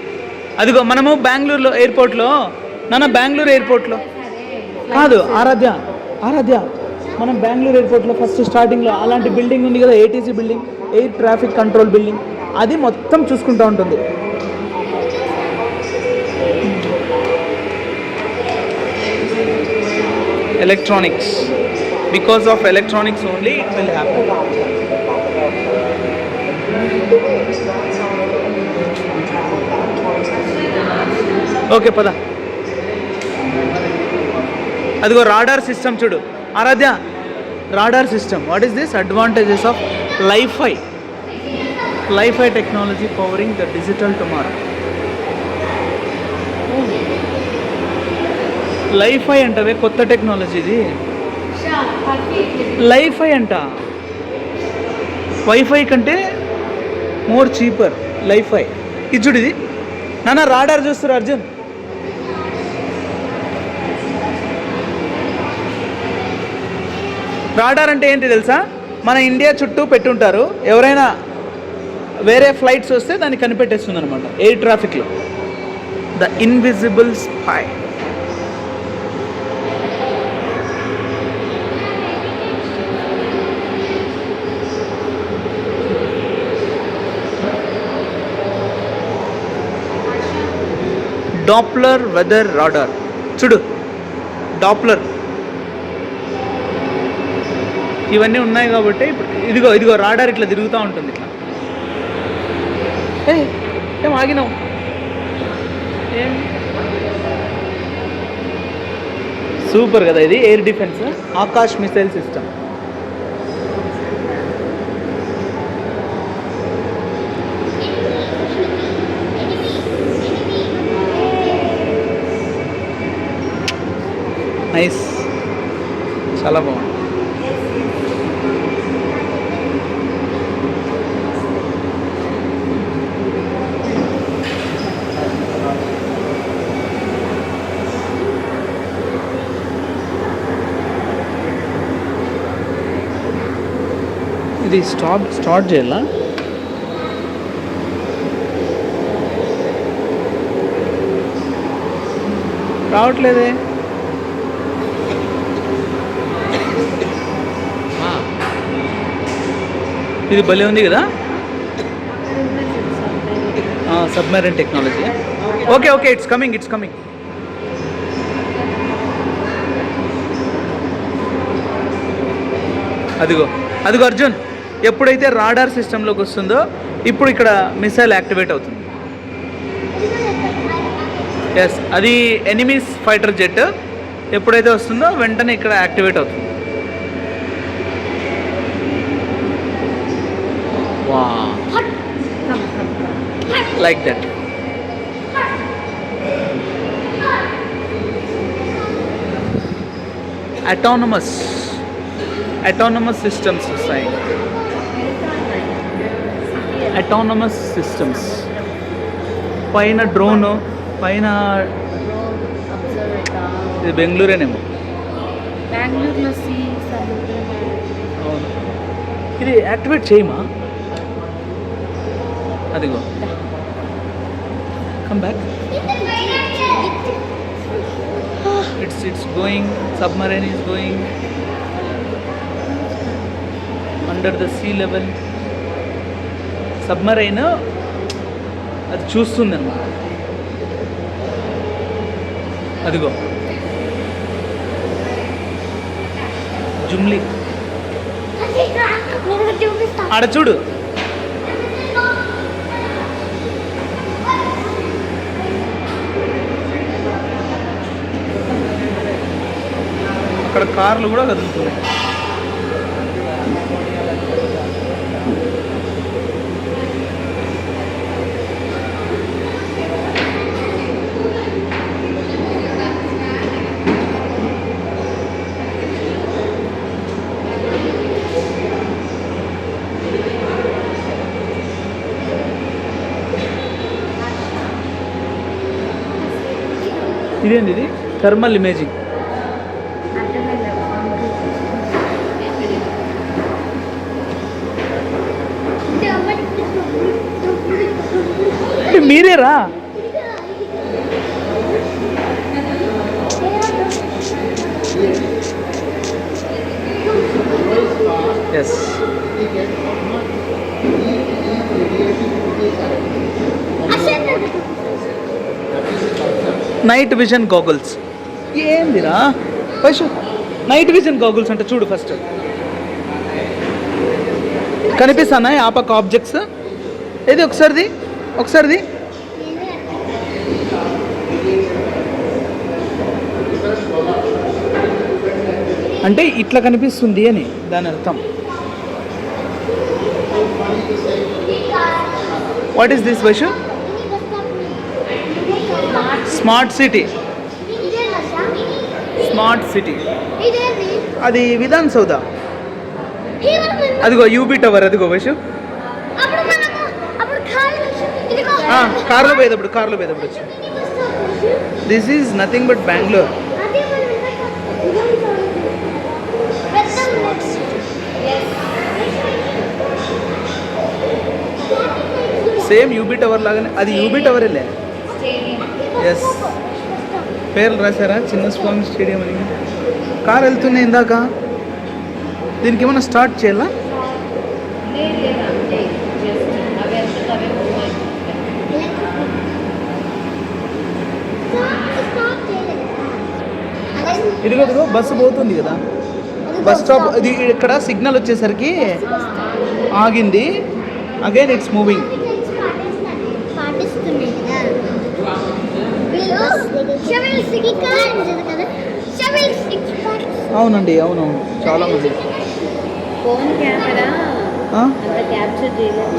అదిగో మనము బెంగళూరులో ఎయిర్పోర్ట్లో, బెంగళూరు ఎయిర్పోర్ట్లో కాదు ఆరాధ్య, మనం బెంగళూరు ఎయిర్పోర్ట్లో ఫస్ట్ స్టార్టింగ్లో అలాంటి బిల్డింగ్ ఉంది కదా, ATC building, air traffic control building. అది మొత్తం చూసుకుంటూ ఉంటుంది. Electronics, because of electronics only it will happen. Okay పద. అదిగో రాడార్ సిస్టమ్ చూడు Aaradhya, radar system. What is this? Advantages of LiFi technology powering the digital tomorrow. LiFi అంటవే కొత్త technology ఇది. లైఫై అంట వైఫై కంటే మోర్ చీపర్ లైఫై. ఇది చూడు, ఇది నాన్న రాడార్ చూస్తారు అర్జున్. రాడార్ అంటే ఏంటి తెలుసా? మన ఇండియా చుట్టూ పెట్టుంటారు, ఎవరైనా వేరే ఫ్లైట్స్ వస్తే దాన్ని కనిపెట్టేస్తుంది అనమాట ఎయిర్ ట్రాఫిక్లో. The invisible spy. Doppler weather radar చూడు, డాప్లర్ ఇవన్నీ ఉన్నాయి కాబట్టి ఇప్పుడు ఇదిగో రాడార్ ఇట్లా తిరుగుతూ ఉంటుంది ఇట్లా. ఏం ఆగినావు? ఏం సూపర్ కదా ఇది. Air defence Akash missile system. Nice, చాలా బాగుంది. ఇది స్టార్ట్ చేయాలా? రావట్లేదే. ఇది భలే ఉంది కదా, submarine technology. Okay okay, it's coming. అదిగో అర్జున్, ఎప్పుడైతే రాడార్ సిస్టంలోకి వస్తుందో ఇప్పుడు ఇక్కడ మిసైల్ యాక్టివేట్ అవుతుంది. ఎస్, అది ఎనిమీస్ ఫైటర్ జెట్ ఎప్పుడైతే వస్తుందో వెంటనే ఇక్కడ యాక్టివేట్ అవుతుంది. వా, లైక్ దట్. autonomous systems వస్తాయి. autonomous systems పైన డ్రోన్, పైన ఇది బెంగళూరేనేమో. బెంగళూరులో అవును, ఇది యాక్టివేట్ చేయమా? అదిగో, come back. It's going, submarine is going under the sea level. Submarine అది చూస్తుంది అన్నమాట. అదిగో జుమ్లీ ఆడ చూడు. అక్కడ కార్లు కూడా కదులుతున్నాయి. ఇదేంటి? ఇది థర్మల్ ఇమేజింగ్. మీరేరా? Yes, night vision goggles. ఏందిరా పైసు నైట్ విజన్ గాగుల్స్ అంటే చూడు. ఫస్ట్ కనిపిస్తానా ఆ పక్క ఆబ్జెక్ట్స్? ఏది ఒకసారిది అంటే ఇట్లా కనిపిస్తుంది అని దాని అర్థం. What is this Vaishu? Smart city. అది విధాన్ సౌదా. అదిగో యూబీ టవర్, అదిగో వైషు. అప్పుడు మనము అప్పుడు ఇదిగో కార్లో పోయేటప్పుడు వచ్చి. This is nothing but Bengaluru. అదే మనం సేమ్ యూబీ టవర్ లాగానే, అది యూబీ టవరేలే. ఎస్, పేర్లు రాశారా? చిన్నస్వామి స్టేడియం అని. కార్ వెళ్తున్నాయి ఇందాక. దీనికి ఏమైనా స్టార్ట్ చేయాలా? ఇదిగో బస్సు పోతుంది కదా, బస్ స్టాప్. ఇది ఇక్కడ సిగ్నల్ వచ్చేసరికి ఆగింది. Again it's moving. పాటిస్తున్నాయి కదా అవునండి, అవునవును, చాలా మంది. ఫోన్ కెమెరా ఆ? అంత క్యాప్చర్ చేయలేదు.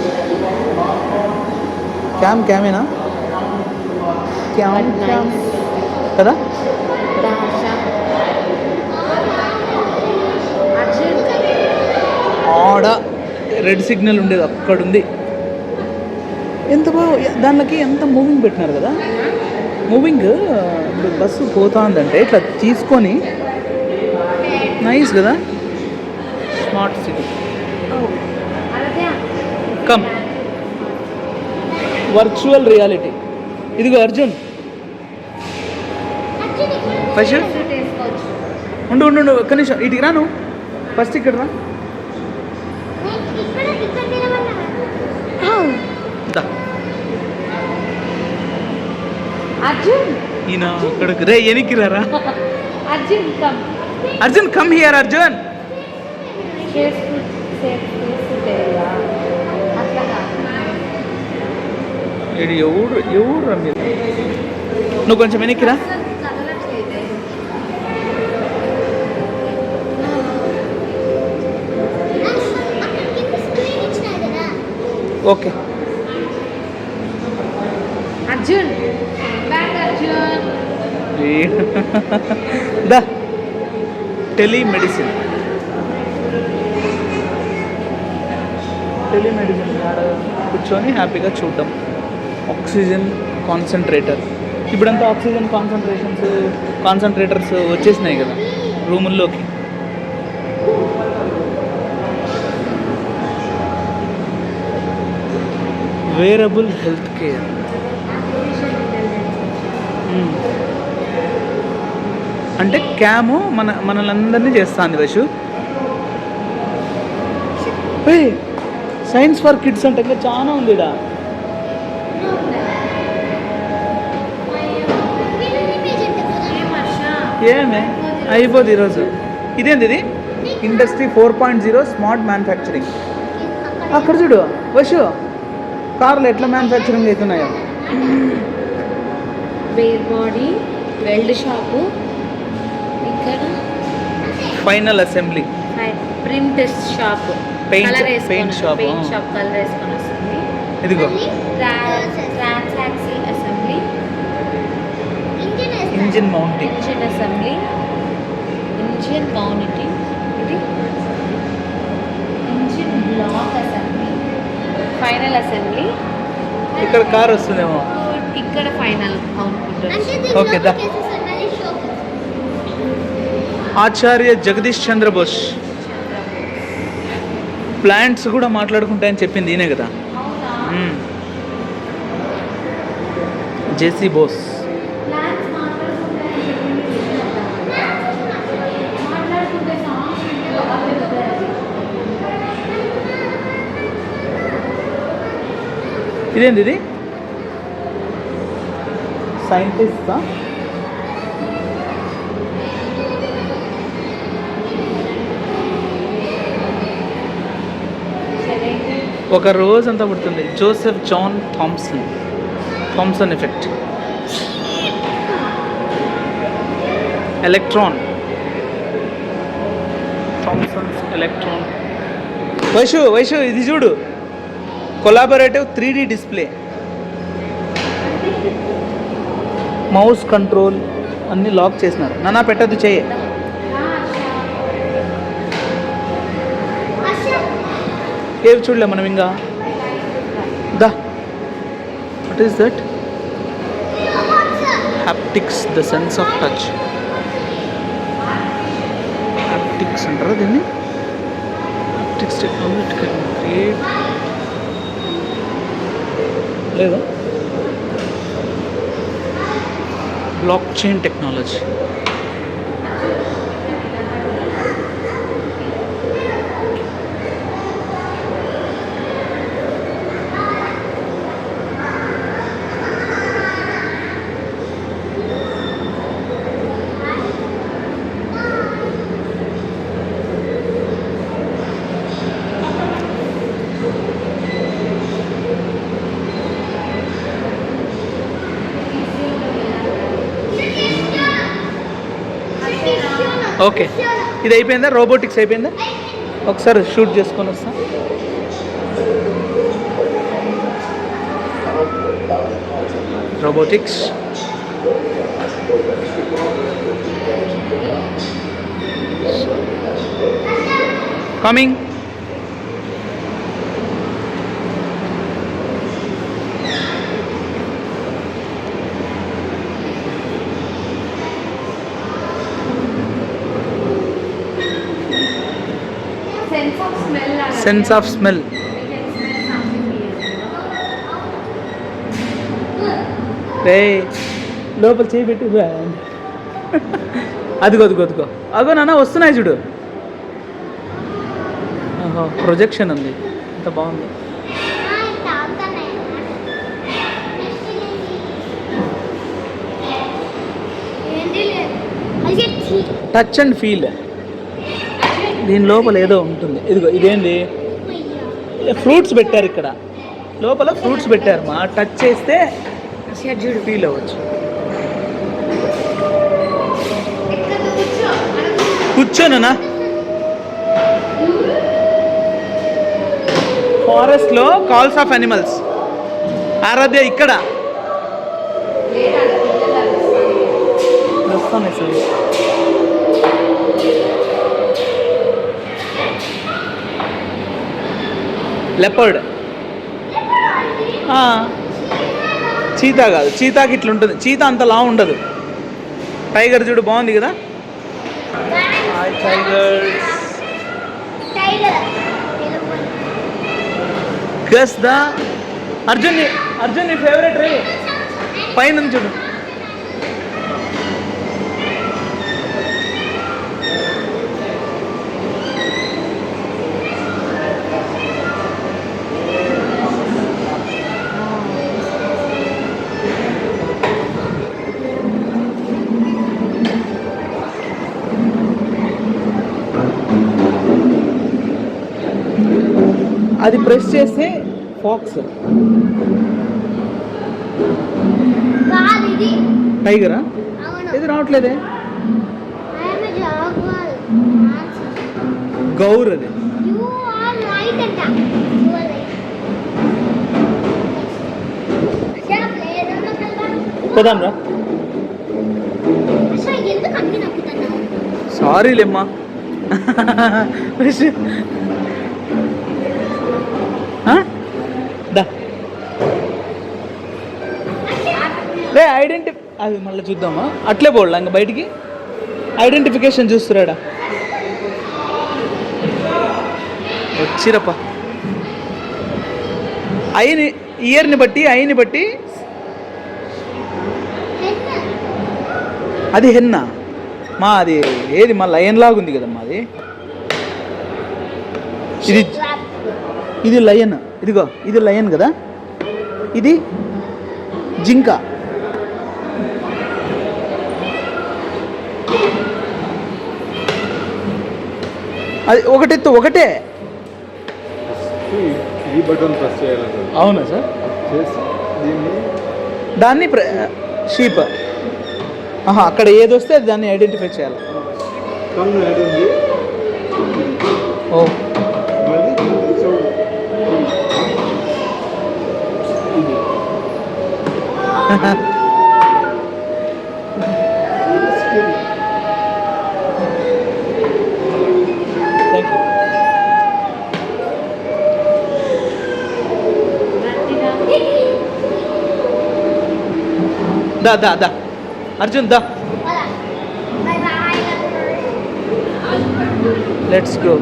క్యామేనా? Cam But nice. కదా. భాష అర్జున్ ఆడ రెడ్ సిగ్నల్ ఉండేది, అక్కడ ఉంది. ఎంత బాగా దానికి ఎంత మూవింగ్ పెట్టినారు కదా. మూవింగ్ ఇప్పుడు బస్సు పోతుందంటే ఇట్లా తీసుకొని నైస్ కదా. Smart city. Come virtual reality. ఇదిగో అర్జున్, ఫస్ట్ ఉండు ఉండు ఉండు, ఒక్క నిమిషం ఇటుకి రా. నువ్వు ఫస్ట్ ఇక్కడ రా. దా. అర్జున్ ఈయన అక్కడికి రే, ఎనికి రారా. Arjun come Arjun come here. Arjun ఇది ఎవరు ఎవరు రా మీరు. నువ్వు కొంచెం వెనక్కిరా. ఓకే. అర్జున్ బ్యాక్ అర్జున్. దా. టెలిమెడిసిన్ ఆడ కూర్చొని హ్యాపీగా చూడడం. Oxygen concentrator. ఇప్పుడంతా ఆక్సిజన్ కాన్సన్ట్రేటర్స్ వచ్చేసినాయి కదా రూముల్లోకి. Wearable health care. అంటే క్యాము మనలందరినీ చేస్తుంది వశు. సైన్స్ ఫర్ కిడ్స్ అంటే ఇంకా చాలా ఉంది ఇక్కడ. ఏమే అయిపోద్ది ఈరోజు. ఇదేంది ఇది? Industry 4.0 smart manufacturing. అక్కడ చూడు వశు, కార్లు ఎట్లా మ్యానుఫ్యాక్చరింగ్ అవుతున్నాయో. Bare body weld shop. ఇక్కడ final assembly. Print shop. Paint paint shop. Shop colour వేసుకొని వస్తుంది. ఇదిగో transaxle assembly. Engine mounting. Engine assembly. Engine mounting. ఇది engine block assembly. Final assembly. ఇక్కడ కార్ వస్తుందేమో. ఇక్కడ ఫైనల్ అవుట్పుట్. ఓకే దా. ఆచార్య జగదీష్ చంద్ర బోస్. ప్లాంట్స్ కూడా మాట్లాడుకుంటాయని చెప్పింది ఈయనే కదా. జేసీ బోస్. ఇదేంది ఇది? సైంటిస్టా? ఒక రోజు అంతా పడుతుంది. Joseph John Thomson effect. Electron. Thomson's electron. Vaishu ఇది చూడు, collaborative 3D display. Mouse control అన్నీ లాక్ చేసినారు. నానా పెట్టద్దు చెయ్యి. ఏవి చూడలే మనం ఇంకా దా what is that haptics the sense of touch haptics అంటారా దీన్ని హ్యాప్టిక్స్ టెక్నాలజీ క్రియేట్ లేదా బ్లాక్ చైన్ టెక్నాలజీ ఓకే ఇది అయిపోయిందా రోబోటిక్స్ అయిపోయిందా ఒకసారి షూట్ చేసుకొని వస్తా robotics coming Sense of smell. Sense of smell We can smell something here. రే లోపల చేయి పెట్టి అదిగో అదిగో అదిగో అగో నాన్న వస్తున్నాయి చూడు ప్రొజెక్షన్ ఉంది ఎంత బాగుంది టచ్ అండ్ ఫీల్ దీని లోపల ఏదో ఉంటుంది ఇదిగో ఇదేంటి ఫ్రూట్స్ పెట్టారు ఇక్కడ లోపల ఫ్రూట్స్ పెట్టారు మా టచ్ చేస్తే ఫీల్ అవ్వచ్చు కూర్చోనా ఫారెస్ట్లో కాల్స్ ఆఫ్ అనిమల్స్ ఆరాధ్య ఇక్కడ వస్తాను సార్ లెపర్డ్ చీతా కాదు చీతాకి ఇట్లా ఉంటుంది చీతా అంత లా ఉండదు టైగర్ చూడు బాగుంది కదా హాయ్ టైగర్స్ గస్ ద అర్జున్ నీ ఫేవరెట్ రే పైన చూడు అది ప్రెస్ చేస్తే ఫాక్స్ టైగరా ఇది రావట్లేదే గౌర్ అది పోదాం రా సారీలేమ్మా రే అది మళ్ళీ చూద్దామా అట్లే పోడలా ఇంకా బయటికి ఐడెంటిఫికేషన్ చూస్తురాడా వచ్చిరప్ప ఇయర్ని బట్టి అది హెన్నా మా అది ఏది మా లయన్ లాగా ఉంది కదమ్మా అది ఇది లయన్ ఇదిగో ఇది లయన్ కదా ఇది జింక అది ఒకటే ఈ బటన్ ప్రెస్ చేయాలి సార్ అవునా సార్ చేసి దాన్ని షీప్ అక్కడ ఏది వస్తే అది దాన్ని ఐడెంటిఫై చేయాలి కన్ను యాడ్ ఉంది ఓ మళ్ళీ చూడు ఇది థ్యాంక్ యూ దా దా దా అర్జున్ దా Bye bye. Let's go.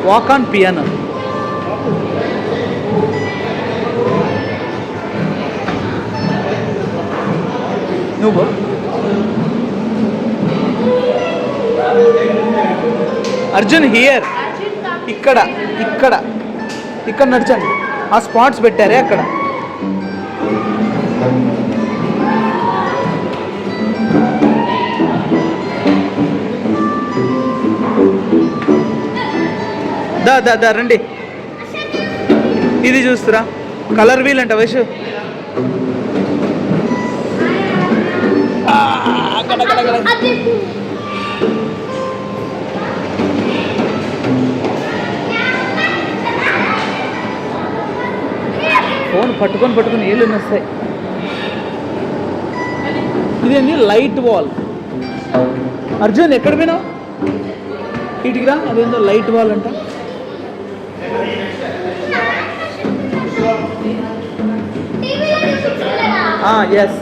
Walk on piano. నువ్వు అర్జున్ హియర్, ఇక్కడ ఇక్కడ ఇక్కడ నడిచండి. ఆ స్పాట్స్ పెట్టారే అక్కడ. దా దా దా రండి. ఇది చూస్తురా, కలర్ వీల్ అంట వయసు. ఫోన్ పట్టుకొని పట్టుకొని ఏళ్ళు వస్తాయి. ఇదేంటి లైట్ వాల్. అర్జున్ ఎక్కడ పోయినావు? ఇటుకి రా, అదేందో లైట్ వాల్ అంట. ఎస్,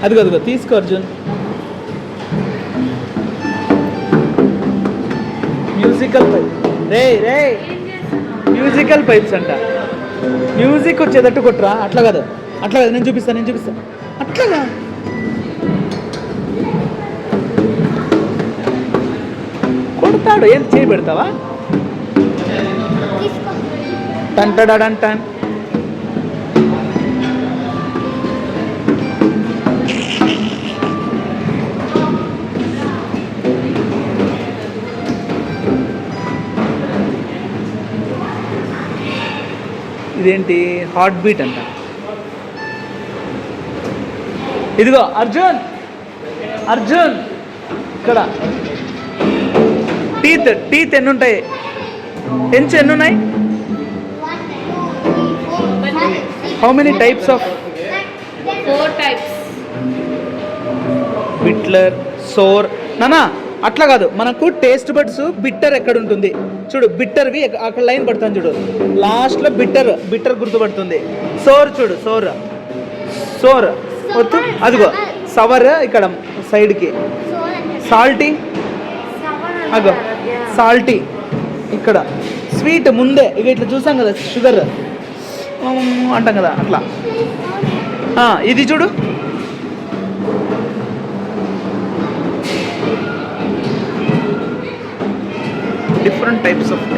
అదిగో అదిగో తీసుకో అర్జున్. Musical pipe. రే రే మ్యూజికల్ పైప్స్ అంట. మ్యూజిక్ వచ్చేటట్టు కొట్టురా. అట్లా కాదు, అట్లా కాదు, నేను చూపిస్తాను. అట్లాగా కొడతాడు. ఏం చేయి పెడతావా? టన్. ఇదేంటి? హార్ట్ బీట్ అంట. ఇదిగో అర్జున్ ఇక్కడ టీత్ ఎన్ని ఉంటాయి? హెన్స్ ఎన్ని ఉన్నాయి? How many types of? 4 types. Bitter, sour. నానా అట్లా కాదు, మనకు టేస్ట్ బడ్స్ బిట్టర్ ఎక్కడ ఉంటుంది చూడు. బిట్టర్వి అక్కడ లైన్ పడుతుంది చూడు, లాస్ట్లో బిట్టర్ గుర్తుపడుతుంది. సోర్ చూడు, సోర్ వద్దు. అదిగో సవర్ ఇక్కడ సైడ్కి. సాల్టీ, అగో సాల్టీ ఇక్కడ. స్వీట్ ముందే ఇక ఇట్లా చూసాం కదా, షుగర్ అంటాం కదా అట్లా. ఇది చూడు, డిఫరెంట్ టైప్స్ ఆఫ్ టీ.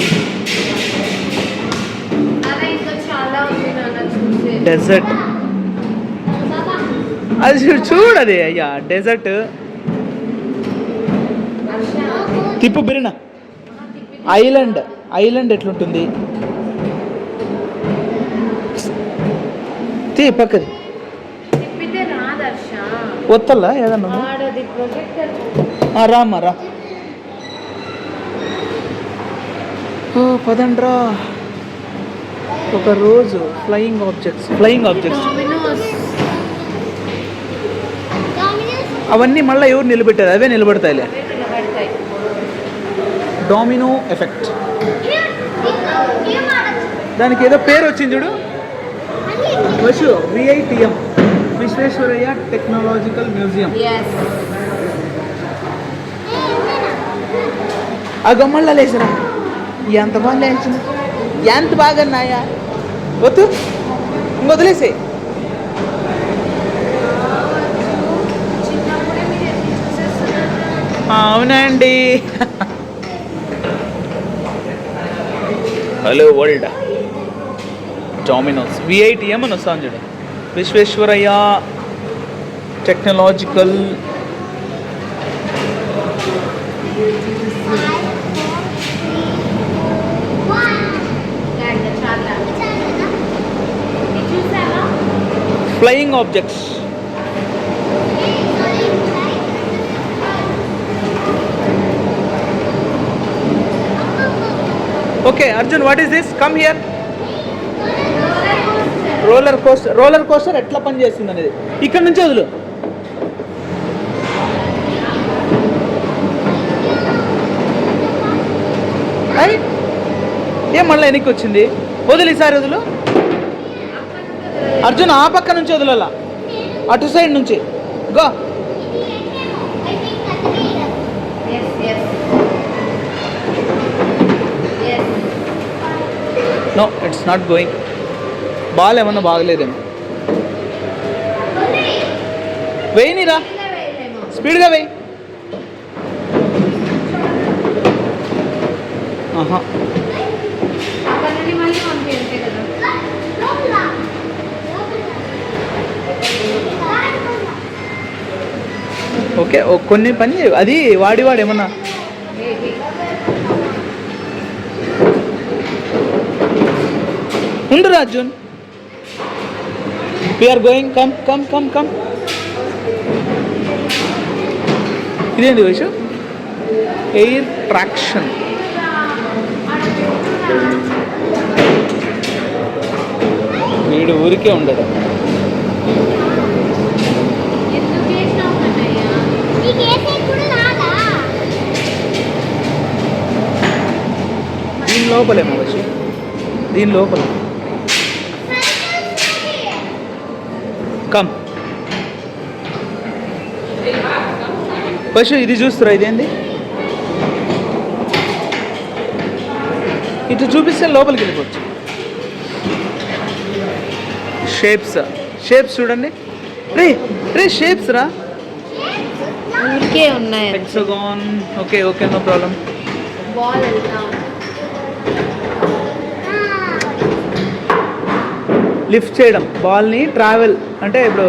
అలా ఇంకా చాలా ఉంది నాన్న చూసే. డెజర్ట్, అది చూడది అయ్యా డెజర్ట్. తిప్పు బిరిన. ఐలాండ్ ఎట్లుంటుంది? తీ పక్కది. తిప్పితే రాదర్శ. ఒత్తల్లా ఏదన్నా ఆడది ప్రొజెక్టర్. రామ్మా రా. పదండ్రా. ఒక రోజు ఫ్లయింగ్ ఆబ్జెక్ట్స్. Domino's. అవన్నీ మళ్ళీ ఎవరు నిలబెట్టారు? అవే నిలబడతాయిలే. నిలబడతాయి. Domino effect. దానికి ఏదో పేరు వచ్చింది చూడు. VITM, Visvesvaraya technological museum. Yes. ఆ గమ్మళ్ళ లేచరా. ఎంత బాగా లేచిన, ఎంత బాగా నాయా. వద్దు ఇంకొదిలేసే. చిన్నప్పుడే మీరు ఎన్ని చూసేస్తున్నారు? అవునండి. Hello world. డామినోస్ VITM అని వస్తాను చూడు. విశ్వేశ్వరయ్య టెక్నాలజికల్. చాలా. ఇది చూసావా? Flying objects. Okay Arjun, what is this? Come here. Roller coaster ఎట్లా పనిచేస్తుంది అనేది ఇక్కడ నుంచి వదులు. రైట్. ఏం మళ్ళీ వెనక్కి వచ్చింది? వదిలి ఈసారి వదులు. అర్జున్ ఆ పక్క నుంచి వదలాల, అటు సైడ్ నుంచి. Go. Yes yes yes. No, it's not going. Ball ఏమన్నా బాగలేదేమో. వేయనిరా, స్పీడ్గా వేయి. ఆహా. అక్కడ నుండి మళ్ళీ పంపి అంతే కదా. ఓకే, కొన్ని పని చేయవు. అది వాడి ఏమన్నా. ఉండు Arjun. We're going. Come come come come. ఇదేంటి వైషు? Air traction. వీడు ఊరికే ఉండదు. ఎందుకు చేసినావు అన్నయ్య? నీకు ఏసే కూడా రాదా? దీని లోపలేమో వైషు, దీని లోపల. కమ్ వైషు, ఇది చూస్తురా? ఇదేంది? ఇటు చూపిస్తే లోపలికి వెళ్ళిపోవచ్చు. షేప్స్ చూడండి. రే రే, షేప్స్ రా. ఊరికే ఉన్నాయి. Hexagon. Okay okay, no problem. Ball వెళ్తా లిఫ్ట్ చేయడం బాల్ని, ట్రావెల్ అంటే ఇప్పుడు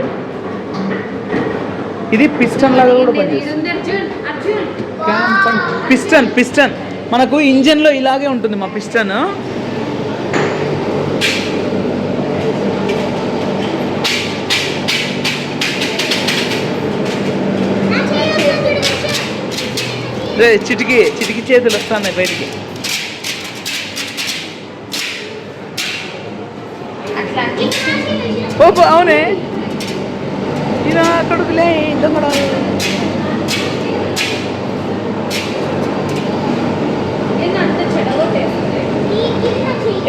ఇది పిస్టన్ లాగా కూడా పనిచేస్తుంది. అర్జున్ అర్జున్. పిస్టన్ మనకు ఇంజన్లో ఇలాగే ఉంటుంది మా పిస్టన్. రే, చిటికి చేతులు వస్తున్నాయి బయటికి. అట్లా ఓపో, అవునే. ఇలా కొడుకులే దొంగడా. అంత చెడగొట్టేస్తుంది.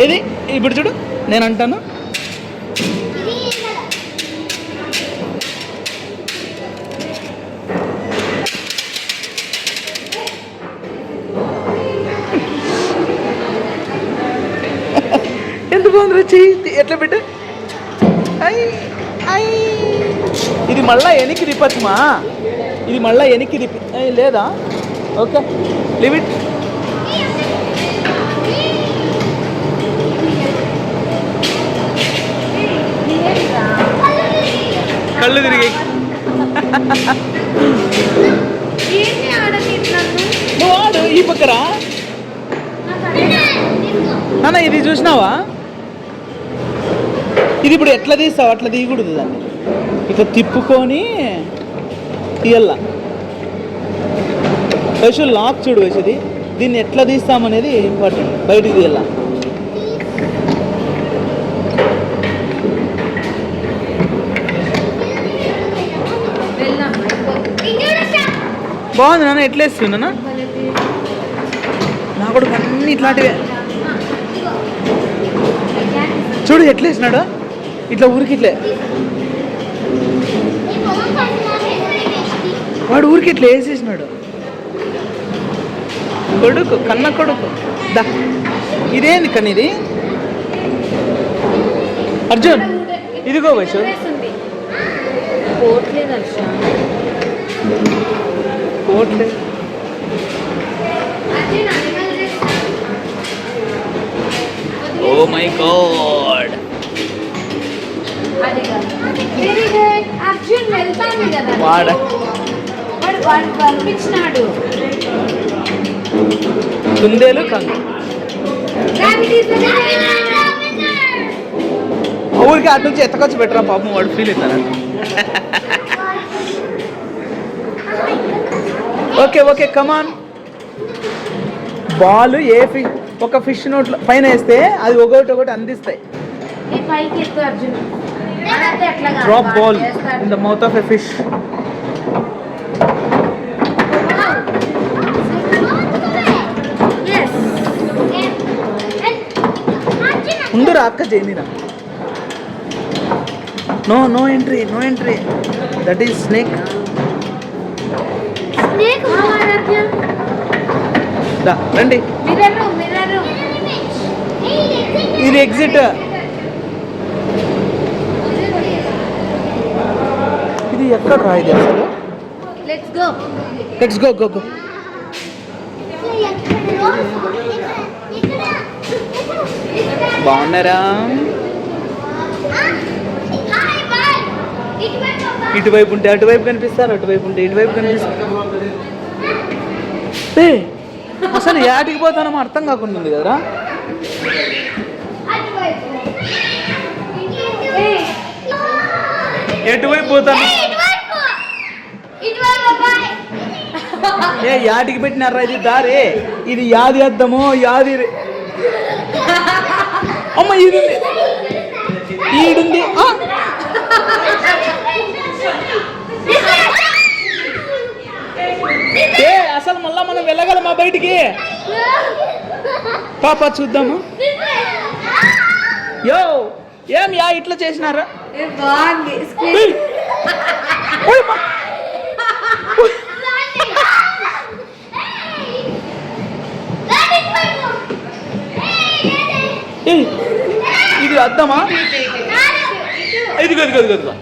ఇది ఇప్పుడు చూడు, నేను అంటాను. ఎంత బాగుంది వచ్చి. ఎట్లా పెట్టే? ఇది మళ్ళా వెనక్కి తిప్పచ్చుమా. ఇది మళ్ళా వెనక్కి తిప్పి లేదా? Okay, limit. కళ్ళు తిరిగి. ఏంటి ఆడతీస్తున్నాను? నువ్వు ఆడు ఈ పక్కరా. అన్న ఇది చూసినావా? ఇది ఇప్పుడు ఎట్లా తీస్తావు? అట్లా తీయకూడదు, దాన్ని ఇట్లా తిప్పుకొని తీయాల. వైషు లాక్ చూడు వైషుది. దీన్ని ఎట్లా తీస్తామనేది ఇంపార్టెంట్. బయటికి తీయాల. బాగుంది నాన్న. ఎట్లా వేస్తున్నా నా కూడా అన్నీ ఇట్లాంటివే. చూడు ఎట్లా వేసినాడు. ఇట్లా ఊరికి ఇట్లే. వాడు ఊరికి ఇట్లా వేసేసినాడు. కొడుకు, కన్న కొడుకు. దా, ఇదేంది కన్నా ఇది? అర్జున్ ఇదిగో వైషు. పోట్లేదు హర్ష. కోట్లే. Oh my God. Very good. Arjun వెళ్తాను కదా. వాడు పంపించినాడు. కుందేలు కంగు. ఊరికి అటు నుంచి ఎత్తకొచ్చి పెట్టరా పాపం, వాడు ఫీల్ అవుతారా? Okay okay, come on. బాల్ ఒక ఫిష్ నోట్లో పైన వేస్తే అది ఒకటి అందిస్తాయి. Drop ball in the mouth of a fish. ఉండురా అక్క చేయనిరా. No no entry, no entry. That is snake. Snake రండి. Mirror mirror. ఇది ఎగ్జిట్. ఇది ఎక్కడ రా ఇది అసలు? Let's go. Let's go go go. బాగున్నారా? ఇటువైపు ఉంటే అటువైపు కనిపిస్తారు, అటువైపు ఉంటే ఇటువైపు కనిపిస్తారు. అసలు యాటికి పోతానో అర్థం కాకుండా ఉంది కదరా. ఎటువైపు పోతాను? ఏ యాటికి పెట్టినారా ఇది దారి? ఇది యాది అద్దమో యాది అమ్మ ఇది ఈడుంది. ఏ అసలు మళ్ళా మనం వెళ్ళగలమా బయటికి? పాప చూద్దాము. యో ఏం యా ఇట్లా చేసినారా? బాగుంది. ఇది అద్దమా? ఇది గది గది గదిగా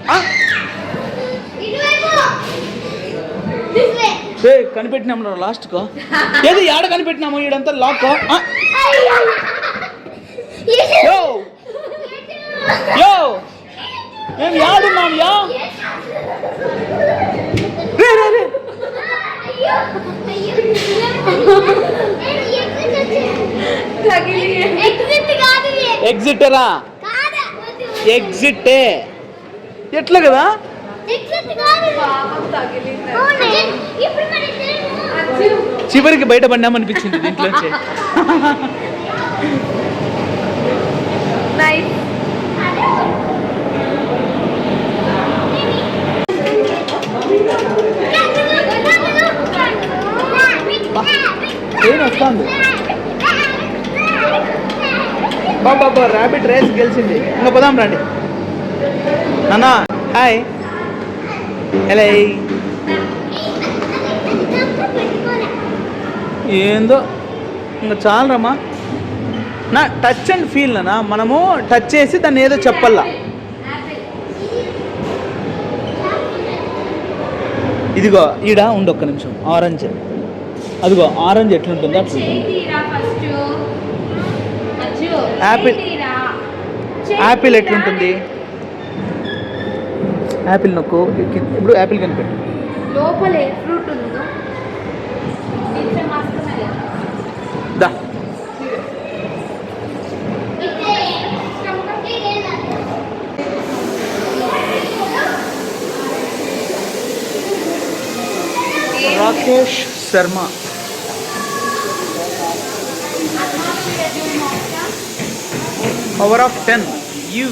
కనిపెట్టినాము లాస్ట్కు. ఏది ఏడ కనిపెట్టినాము? ఈడంతా లాక్. యో యో మేము యాడున్నాం యా? రే రే రే ఎగ్జిటరా? ఎగ్జిటే ఎట్లా కదా? చివరికి బయటపడినామనిపించింది దీంట్లోంచి. ఏం వస్తుంది బాబా? ర్యాబిట్ రేస్ గెలిచింది. ఇంకా పోదాం రండి. నాన్న హాయ్. హలో. ఏందో ఇంకా చాలరమ్మా. నా టచ్ అండ్ ఫీల్ నా మనము టచ్ చేసి దాన్ని ఏదో చెప్పాలా. ఇదిగో ఈడ ఉండొక్క నిమిషం. ఆరెంజ్ అదిగో ఆరెంజ్ ఎట్లుంటుందో అట్లుంటుంది. యాపిల్ యాపిల్ ఎట్లుంటుంది? యాపిల్ నొక్కు. ఇప్పుడు యాపిల్ కనిపెట్టు. లోపలే ఫ్రూట్ ఉందో దా. Rakesh Sharma. Power of 10 you.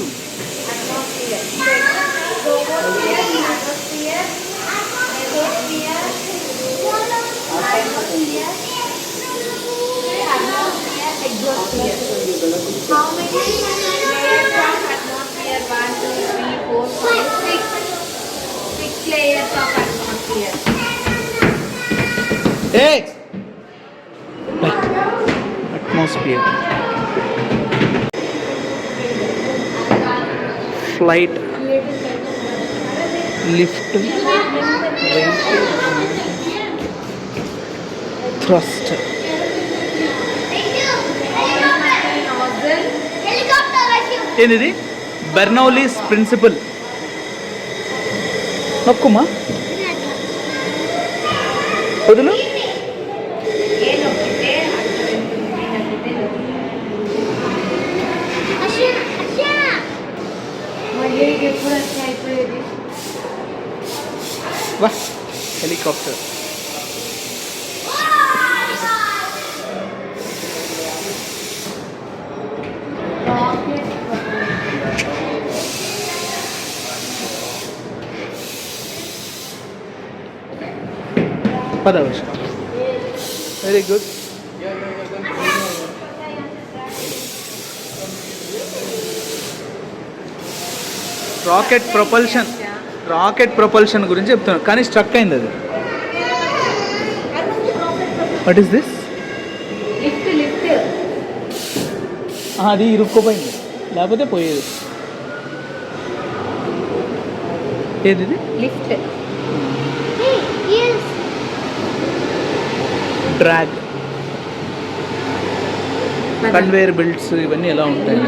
How many layers of atmosphere? 1, 2, 3, 4, 5, 6. 6 layers of atmosphere. Hey! Atmosphere. Flight. Lift. Weight. Thrust. ఏంది? Bernoulli's principle. నొక్కుమా వదులు. వా హెలికాప్టర్. పదవచ్చు. Very good. రాకెట్ ప్రొపల్షన్ గురించి చెప్తున్నాను కానీ స్ట్రక్ అయింది అది. What is this? లిఫ్ట్ అది ఇరుక్కుపోయింది లేకపోతే పోయేది. ఏది ఇది? లిఫ్ట్ డ్రాగ్, కన్వేయర్ బెల్ట్స్ ఇవన్నీ ఎలా ఉంటాయి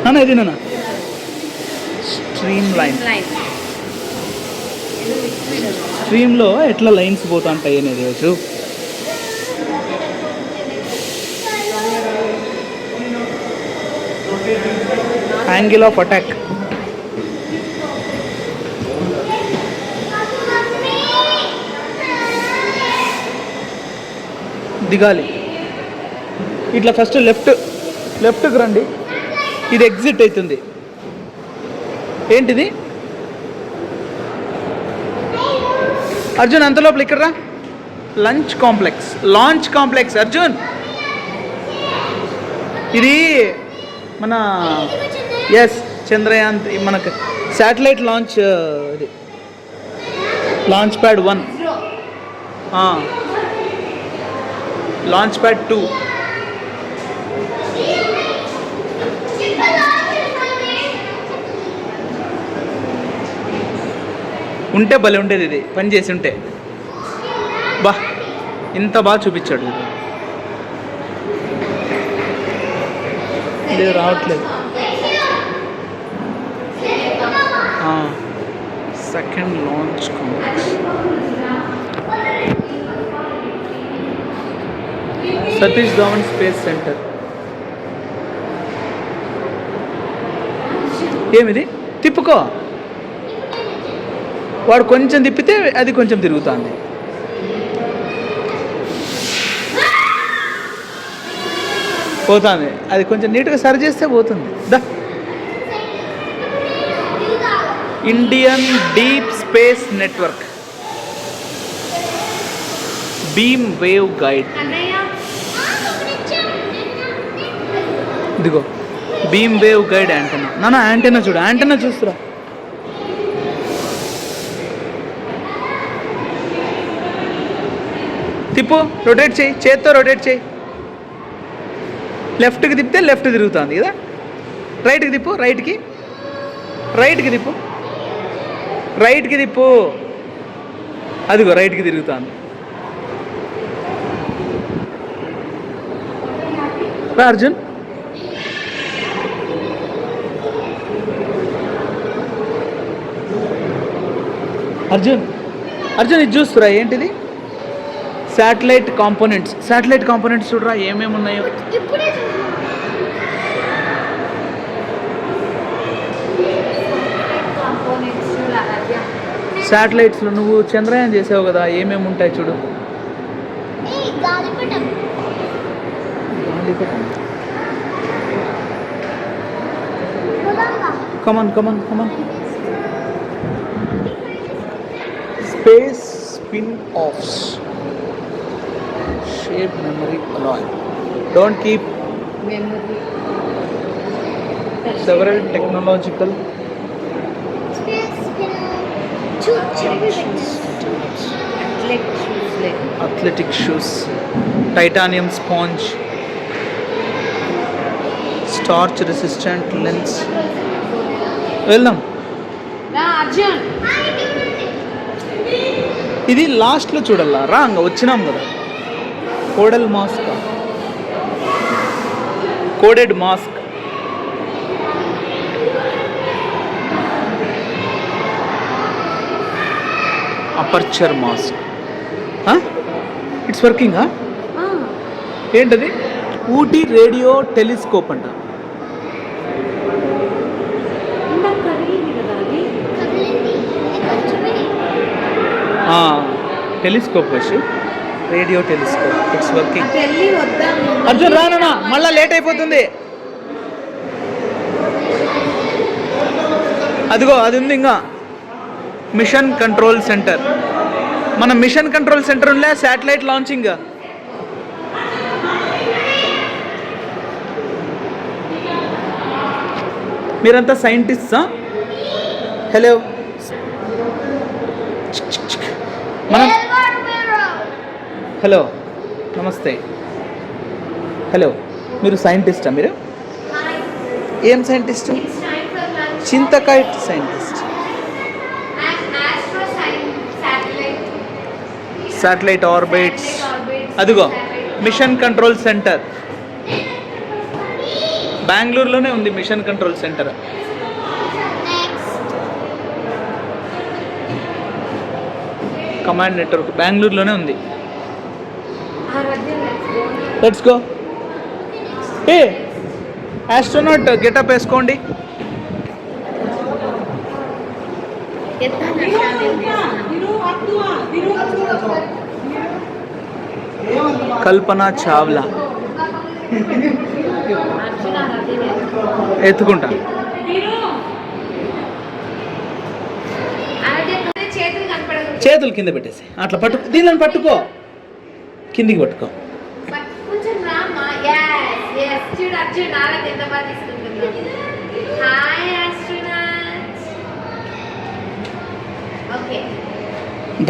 నాన్న? ఇది నాన్న స్ట్రీమ్ లైన్. స్ట్రీమ్లో ఎట్లా లైన్స్ పోతా ఉంటాయి అనేది రోజు యాంగిల్ ఆఫ్ అటాక్. దిగాలి ఇట్లా ఫస్ట్ లెఫ్ట్కి రండి. ఇది ఎగ్జిట్ అవుతుంది. ఏంటిది అర్జున్? అంతలోపల ఇక్కడ రా. Launch complex Arjun. ఇది మన చంద్రయాన్ మనకు శాటిలైట్ లాంచ్. ఇది లాంచ్ ప్యాడ్ 1, లాంచ్ ప్యాడ్ 2. ఉంటే భలే ఉండేది ఇది, పని చేసి ఉంటే. బా ఇంత బాగా చూపించాడు. ఇది రావట్లేదు. Second launch complex, Satish Dhawan space centre. ఏమిది? తిప్పుకో. వాడు కొంచెం తిప్పితే అది కొంచెం తిరుగుతుంది. పోతుంది. అది కొంచెం నీట్గా సరి చేస్తే పోతుంది. Indian deep space network beam wave guide. ఇదిగో బీమ్ వేవ్ గైడ్ యాంటెనా. నాన్న యాంటెనా చూడు, యాంటెనా చూస్తురా. తిప్పు, రొటేట్ చేయి, చేత్తో రొటేట్ చేయి. లెఫ్ట్కి తిప్పితే లెఫ్ట్ తిరుగుతుంది కదా. రైట్కి తిప్పు, రైట్కి తిప్పు, రైట్కి తిప్పు. అదిగో రైట్కి తిరుగుతుంది. రా అర్జున్. అర్జున్ ఇది చూస్తురా. ఏంటిది? శాటిలైట్ కాంపోనెంట్స్ చూడరా ఏమేమి ఉన్నాయో. శాటిలైట్స్లో నువ్వు చంద్రయాన్ చేసావు కదా, ఏమేమి ఉంటాయి చూడు. Come on space spin offs, shape memory alloy, don't keep memory, several technological athletic shoes, titanium sponge, starch resistant lens. వెళ్దాం. అర్జున్ ఇది లాస్ట్లో చూడాలా. రా అంగ వచ్చినాం కదా. Coded mask, aperture mask. It's working. ఏంటది? ఊటీ రేడియో టెలిస్కోప్ అంట. టెలిస్కోప్ వచ్చి radio telescope. It's working. Arjun రానా, మళ్ళా లేట్ అయిపోతుంది. అదిగో అది ఉంది. ఇంకా మిషన్ కంట్రోల్ సెంటర్. మన మిషన్ కంట్రోల్ సెంటర్ ఉండే శాటిలైట్ లాంచింగ్. మీరంతా సైంటిస్టా? హలో, మనం హలో నమస్తే. హలో, మీరు సైంటిస్టా? మీరు ఏం సైంటిస్ట్? చింతకాయ సైంటిస్ట్. Satellite orbits. అదిగో మిషన్ కంట్రోల్ సెంటర్ బెంగళూరులోనే ఉంది. Mission control centre command network బెంగళూరులోనే ఉంది. Let's go. A astronaut getup వేసుకోండి. కల్పన చావ్లా ఎత్తుకుంటా. చేతులు కింద పెట్టేసి అట్లా పట్టు. దీనిని పట్టుకో, కిందికి పట్టుకో.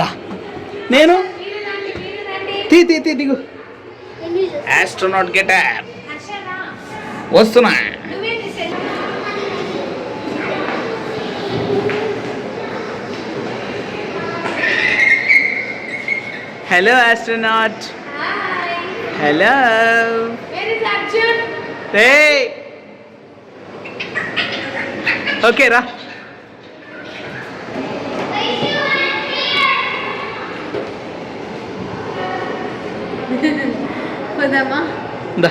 దా నేను తీ తీ తీ దిగు. ఆస్ట్రోనాట్ గెటప్ వస్తున్నా. Hello astronaut. హలో. రే ఓకే రా. దా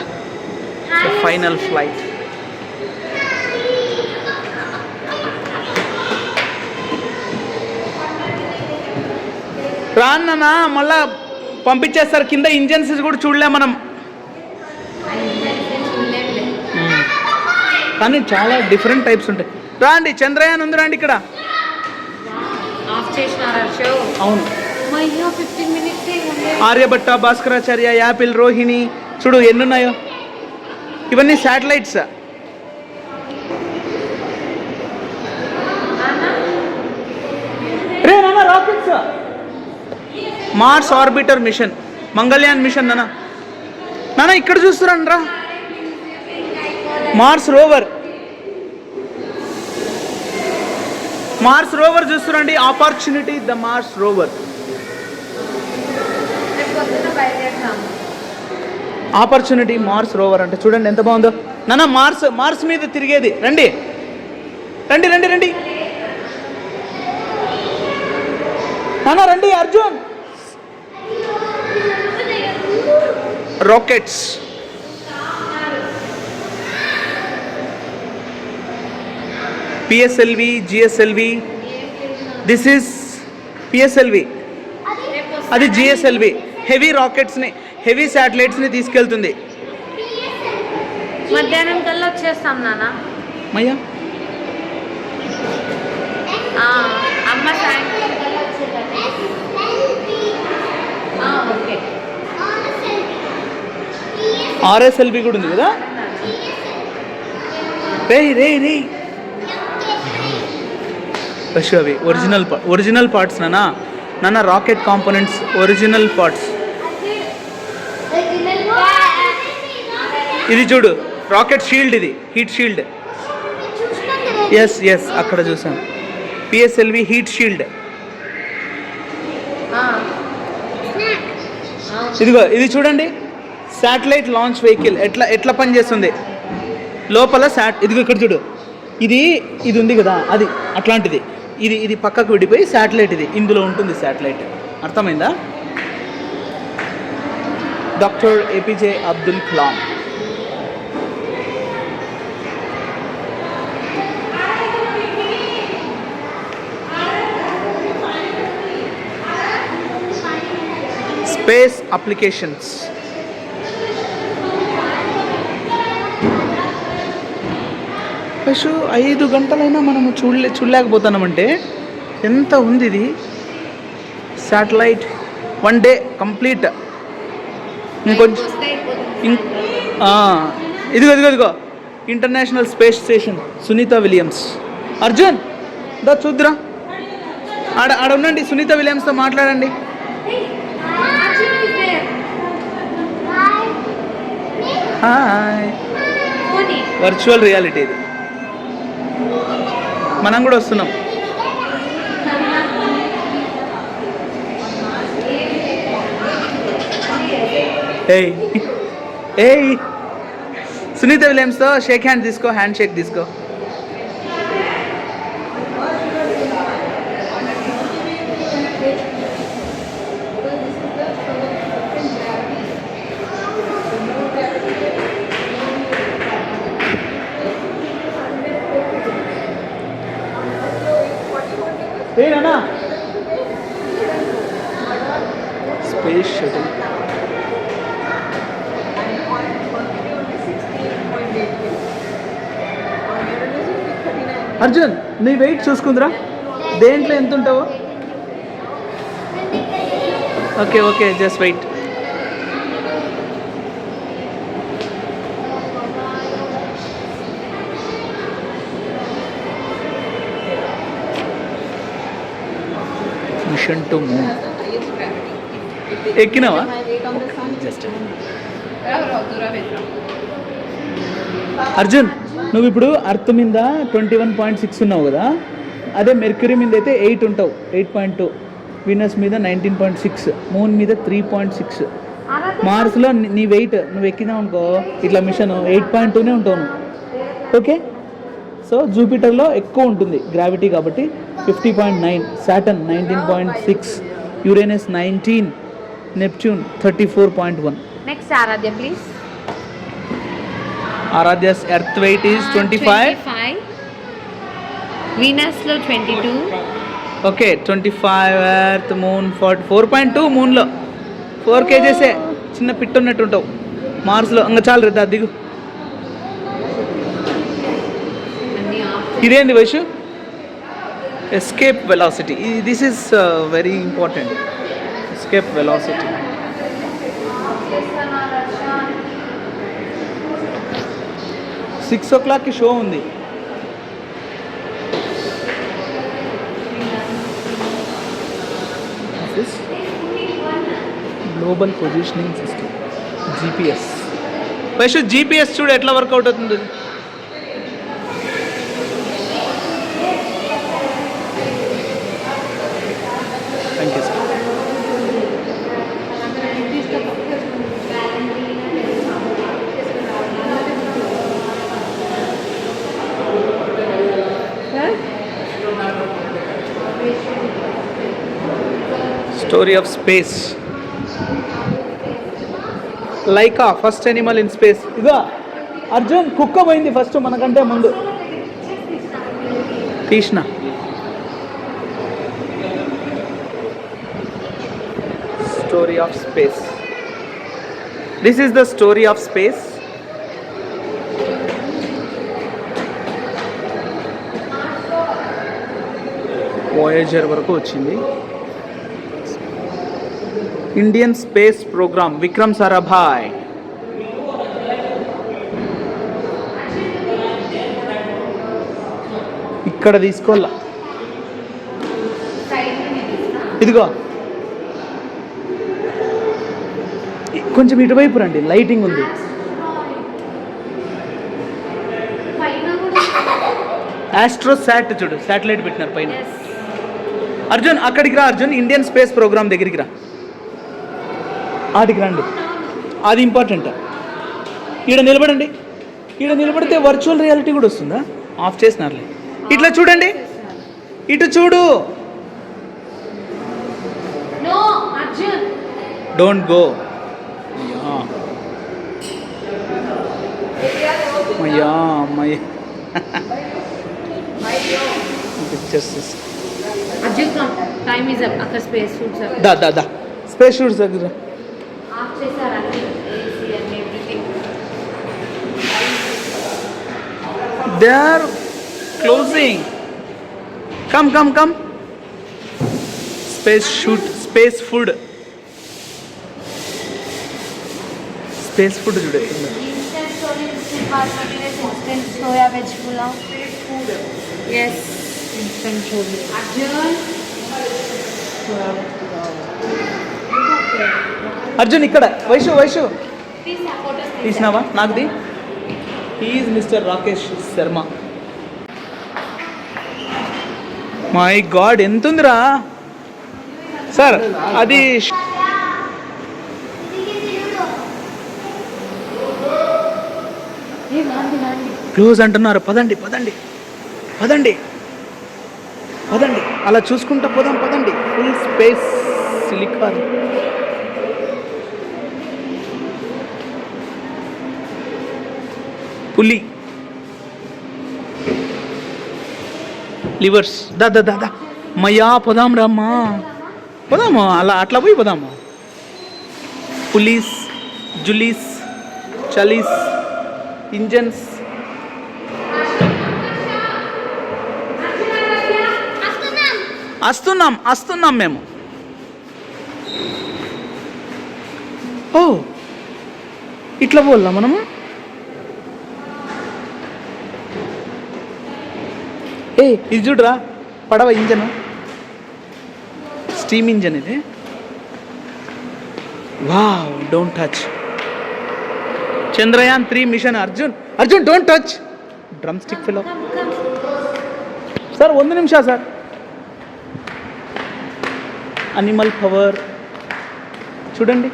ఫైనల్ ఫ్లైట్. రాన్న మళ్ళా పంపించేస్తారు కింద. ఇంజన్స్ కూడా చూడలే మనం, కానీ చాలా డిఫరెంట్ టైప్స్ ఉంటాయి. రాండి, చంద్రయాన్ ఉంది, రండి ఇక్కడ. అవును, ఆర్యభట్ట, భాస్కరాచార్య, యాపిల్, రోహిణి, చూడు ఎన్నున్నాయో. ఇవన్నీ శాటిలైట్స్. రే నాన్న, rockets. Mars orbiter mission, Mangalyaan mission. నాన్న ఇక్కడ చూస్తురండి రా. మార్స్ రోవర్, మార్స్ రోవర్ చూస్తురండి. Opportunity the Mars rover. Opportunity Mars rover అంటే చూడండి ఎంత బాగుందో. నాన్న మార్స్, మార్స్ మీద తిరిగేది. రండి రండి రండి రండి నాన్న, రండి. Arjun, rockets. PSLV, GSLV. This is PSLV, అది జిఎస్ఎల్వి. హెవీ రాకెట్స్ని, హెవీ శాటిలైట్స్ని తీసుకెళ్తుంది. మధ్యాహ్నం కల్లా వచ్చేస్తాం నాన్న. మయ్యా అమ్మ సాయంత్రం కల్లా వచ్చేదాన్ని. ఓకే. ఆర్ఎస్ఎల్వి కూడా ఉంది కదా. రే రే రే పశు, అవి ఒరిజినల్ పార్ట్స్ నానా. నాన్న రాకెట్ కాంపోనెంట్స్, ఒరిజినల్ పార్ట్స్. ఇది చూడు, రాకెట్ షీల్డ్, ఇది హీట్ షీల్డ్. ఎస్ ఎస్, అక్కడ చూసాను. PSLV heat shield. ఇదిగో ఇది చూడండి, శాటిలైట్ లాంచ్ వెహికల్ ఎట్లా పనిచేస్తుంది లోపల. ఇదిగో ఇక్కడ చూడు, ఇది ఉంది కదా, అది అట్లాంటిది. ఇది పక్కకు విడిపోయి శాటిలైట్ ఇది ఇందులో ఉంటుంది. శాటిలైట్ అర్థమైందా? Doctor APJ Abdul Kalam. Space applications. పశు 5 గంటలైనా మనము చూడలేకపోతున్నామంటే ఎంత ఉంది ఇది. Satellite 1 day complete. ఇంకొంచెం ఇదిగో international space station Sunita Williams. Arjun దా చూద్దురా, ఆడ ఉండండి, సునీత విలియమ్స్తో మాట్లాడండి. హాయ్. వర్చువల్ రియాలిటీ ఇది, మనం కూడా వస్తున్నాం. ఏయ్ ఏయ్ సునీత విలియమ్స్తో షేక్ హ్యాండ్ తీసుకో, హ్యాండ్ షేక్ తీసుకో. ఏనా స్పేస్ షటిల్. అర్జున్ నీ వెయిట్ చూసుకుందిరా, దేంట్లో ఎంత ఉంటావో. Okay okay, just wait. Mission to moon ఎక్కినావా? జస్ట్ అర్జున్, నువ్వు ఇప్పుడు అర్త్ మీద 21.6 ఉన్నావు కదా, అదే మెర్క్యూరీ మీద అయితే 8 ఉంటావు, 8.2. వీనస్ మీద 19.6, మూన్ మీద 3.6. మార్స్లో నీ వెయిట్ నువ్వు ఎక్కినావు అనుకో ఇట్లా మిషన్ 8.2నే ఉంటావు నువ్వు. ఓకే, సో జూపిటర్లో ఎక్కువ ఉంటుంది గ్రావిటీ కాబట్టి 50.9, Saturn 19.6, Uranus 19, Neptune 34.1. Next Aaradhya please. Aaradhya's earth weight is 25. వీనస్లో 22. ఓకే 25. Earth, moon 4.2. మూన్లో 4 kgsే, చిన్న పిట్ ఉన్నట్టు ఉంటావు. మార్స్లో ఇంకా చాలు రేదా దిగు. ఇదేంది Vaishu? Escape velocity. This is very important. Escape velocity. Six ఓ క్లాక్కి షో ఉంది. Global positioning system, GPS. Vaishu GPS చూడు ఎట్లా వర్కౌట్ అవుతుంది. Thank you sir. Story of space. Laika first animal in space. ఇదో అర్జున్, కుక్క పోయింది ఫస్ట్ మనకంటే ముందు. తీసిన story of space. This is the story of space. Voyager వరకు వచ్చింది. Indian space programme, Vikram Sarabhai. ఇక్కడ తీసుకోవాల. ఇదిగో కొంచెం ఇటువైపు రండి, లైటింగ్ ఉంది. ఆస్ట్రోసాట్ చూడు, శాటిలైట్ పెట్టినారు పైన. అర్జున్ అక్కడికి రా, అర్జున్ ఇండియన్ స్పేస్ ప్రోగ్రామ్ దగ్గరికి రా. ఆడికి రండి, అది ఇంపార్టెంట్. ఈడ నిలబడండి. ఈడ నిలబడితే వర్చువల్ రియాలిటీ కూడా వస్తుందా? ఆఫ్ చేసినారులే. ఇట్లా చూడండి, ఇటు చూడు. Don't go. అయ్యా అమ్మాయి పిక్చర్స్. Time is up. అక్కడ స్పేస్ షూట్స్ దా స్పేస్ షూట్స్ దగ్గర ఆఫ్ చేశారు అన్ని, AC and everything. They are closing. Come space suit. Space food చూడే. Instant story 15 minutes instant soya veg pulao. Yes. Instant chole. Arjun. Arjun ఇక్కడ Vaishu Vaishu Please photos. తీసినావా నాకుది. Is mister Rakesh Sharma. My God ఎంతుందిరా sir అది close అంటున్నారు. పదండి పదండి పదండి పదండి అలా చూసుకుంటా పోదాం పదండి. Full space silicon. Pulley levers దా దా దా దా మయ్యా పోదాం రమ్మా పోదాము అలా అట్లా పోయి పోదాము. పులీస్ జులీస్ చలీస్ ఇంజన్స్ వస్తున్నాం మేము. ఓ ఇట్లా పోల్లా మనము. ఏ ఇది చూడరా పడవ ఇంజన్, స్టీమ్ ఇంజన్ ఇది. Wow don't touch. Chandrayaan 3 mission. Arjun don't touch drum stick ఫిలో. సార్ 1 నిమిషం సార్. అనిమల్ పవర్ చూడండి.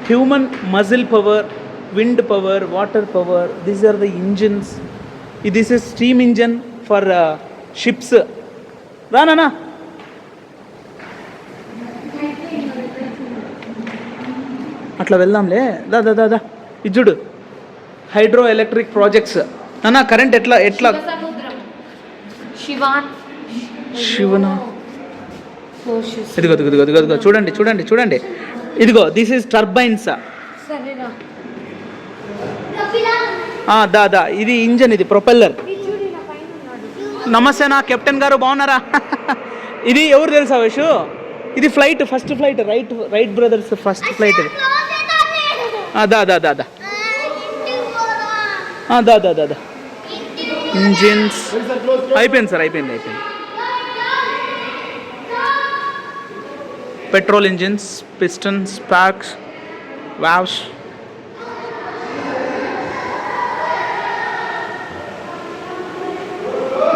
Human muscle power, wind power, water power. These are the engines. This is steam engine for ships. రానా అట్లా వెళ్దాంలే. దా దా దా దా ఇది చూడు. Hydro electric projects. నానా కరెంట్ ఎట్లా సముద్రం. శివన ఇదిగో ఇదిగో ఇదిగో ఇదిగో చూడండి చూడండి చూడండి. ఇదిగో దిస్ ఈజ్ టర్బైన్స్. సరేనా దా దా ఇది ఇంజన్, ఇది ప్రొపెల్లర్. నమస్తే నా కెప్టెన్ గారు బాగున్నారా? ఇది ఎవరు తెలుసా విషు? ఇది flight, first flight, Wright brothers first flight ఇది. దా దా దా దా దా దా దా దా ఇంజిన్స్. అయిపోయింది సార్ అయిపోయింది. Petrol engines, pistons, sparks, valves.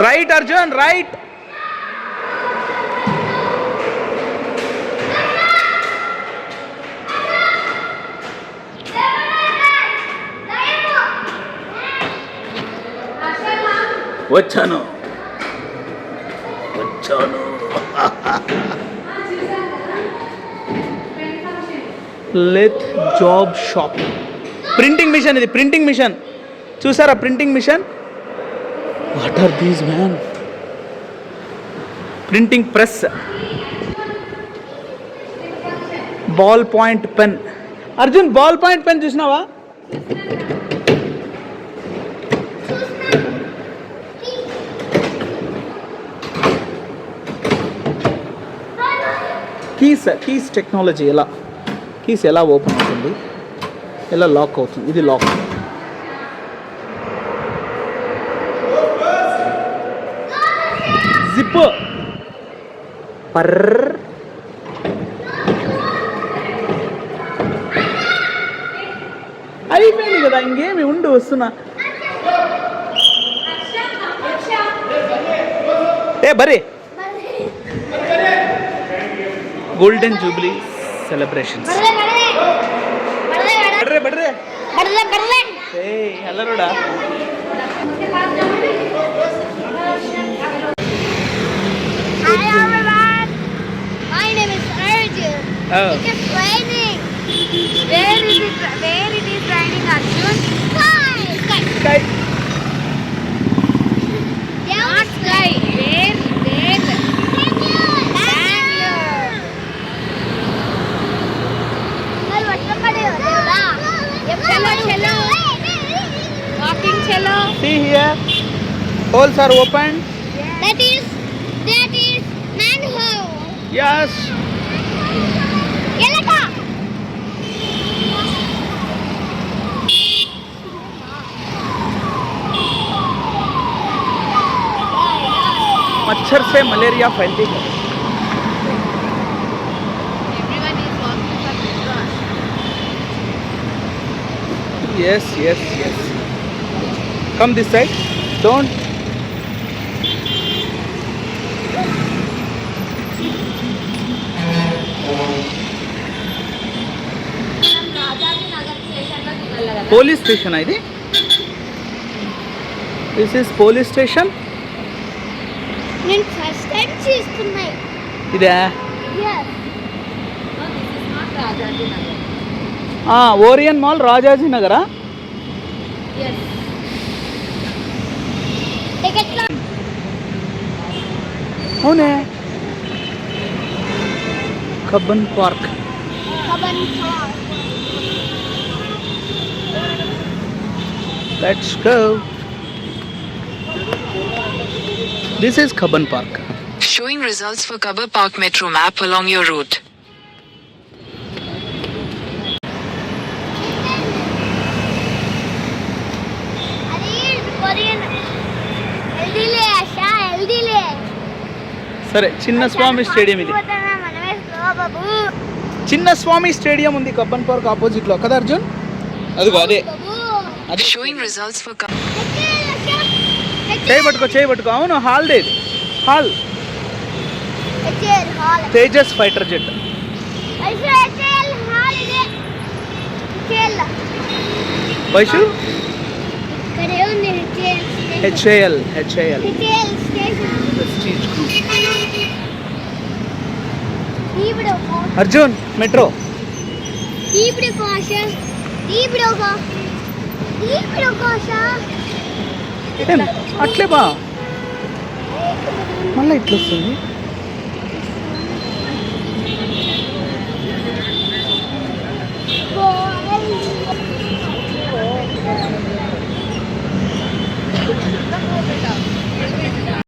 Right Arjun right. వచ్చాను lathe job shop. Printing machine ఇది, ప్రింటింగ్ మిషన్. చూసారా printing machine? What are these man? Printing press, ball point pen. Arjun ball point pen చూసినావా? Keys technology. కీస్ ఎలా open అవుతుంది, ఎలా lock అవుతుంది. ఇది lock. Zip పర్ర్. అయిపోయింది కదా, ఇంకేమి ఉండు, వస్తున్నా. బరే గోల్డెన్ జూబ్లీ సెలబ్రేషన్స్. బడ్రే అల్లరుడా. Hi everyone, my name is Arjun. It is raining. Where it is raining, Arjun? Sky. Not sky. Where? Chalo. Walking chalo. See here, holes are opened. That is manhole. Yes. Yelaka. मच्छर से malaria फैलती है. Everyone is walking for metro. Yes, yes, yes. Come this side. Don't. మనం రాజాజీ నగర్ స్టేషన్లో దిగాలి కదా. Police station ఇది. This is police station. నేను ఫస్ట్ టైం చూస్తున్నాయి. ఇదే Yes. No, this is not Rajaji Nagar. Orion Mall Rajaji నగరా. Yes. టికెట్ లో అవునే. Cubbon Park. Cubbon Park. Let's go. This is Cubbon Park. Showing results for Kabba Park Metro map along your route. అది Korean ఎల్డీలే ASHA ఎల్డీలే. సరే చిన్న స్వామి stadium ఇది. మనమే slow బాబు. చిన్న స్వామి stadium ఉంది కబ్బన్ పార్క్ ఆపోజిట్ లో కదా అర్జున్. అదిగో అదే. బాబు. అది Showing results for Kabba. చేయి పట్టుకో. అవును హాలిడే ఇది. Hall HL hall. Tejas fighter jet. HL hall ఇది. హెచ్ఎల్. వైషు ఇక్కడే ఉంది HL station. HAL HL station. Prestige group. ఇప్పుడు అర్జున్ మెట్రో. ఇప్పుడు ఆశా. ఇప్పుడు ఆశా. అట్లే బా మళ్ళీ ఇట్లా వస్తుంది.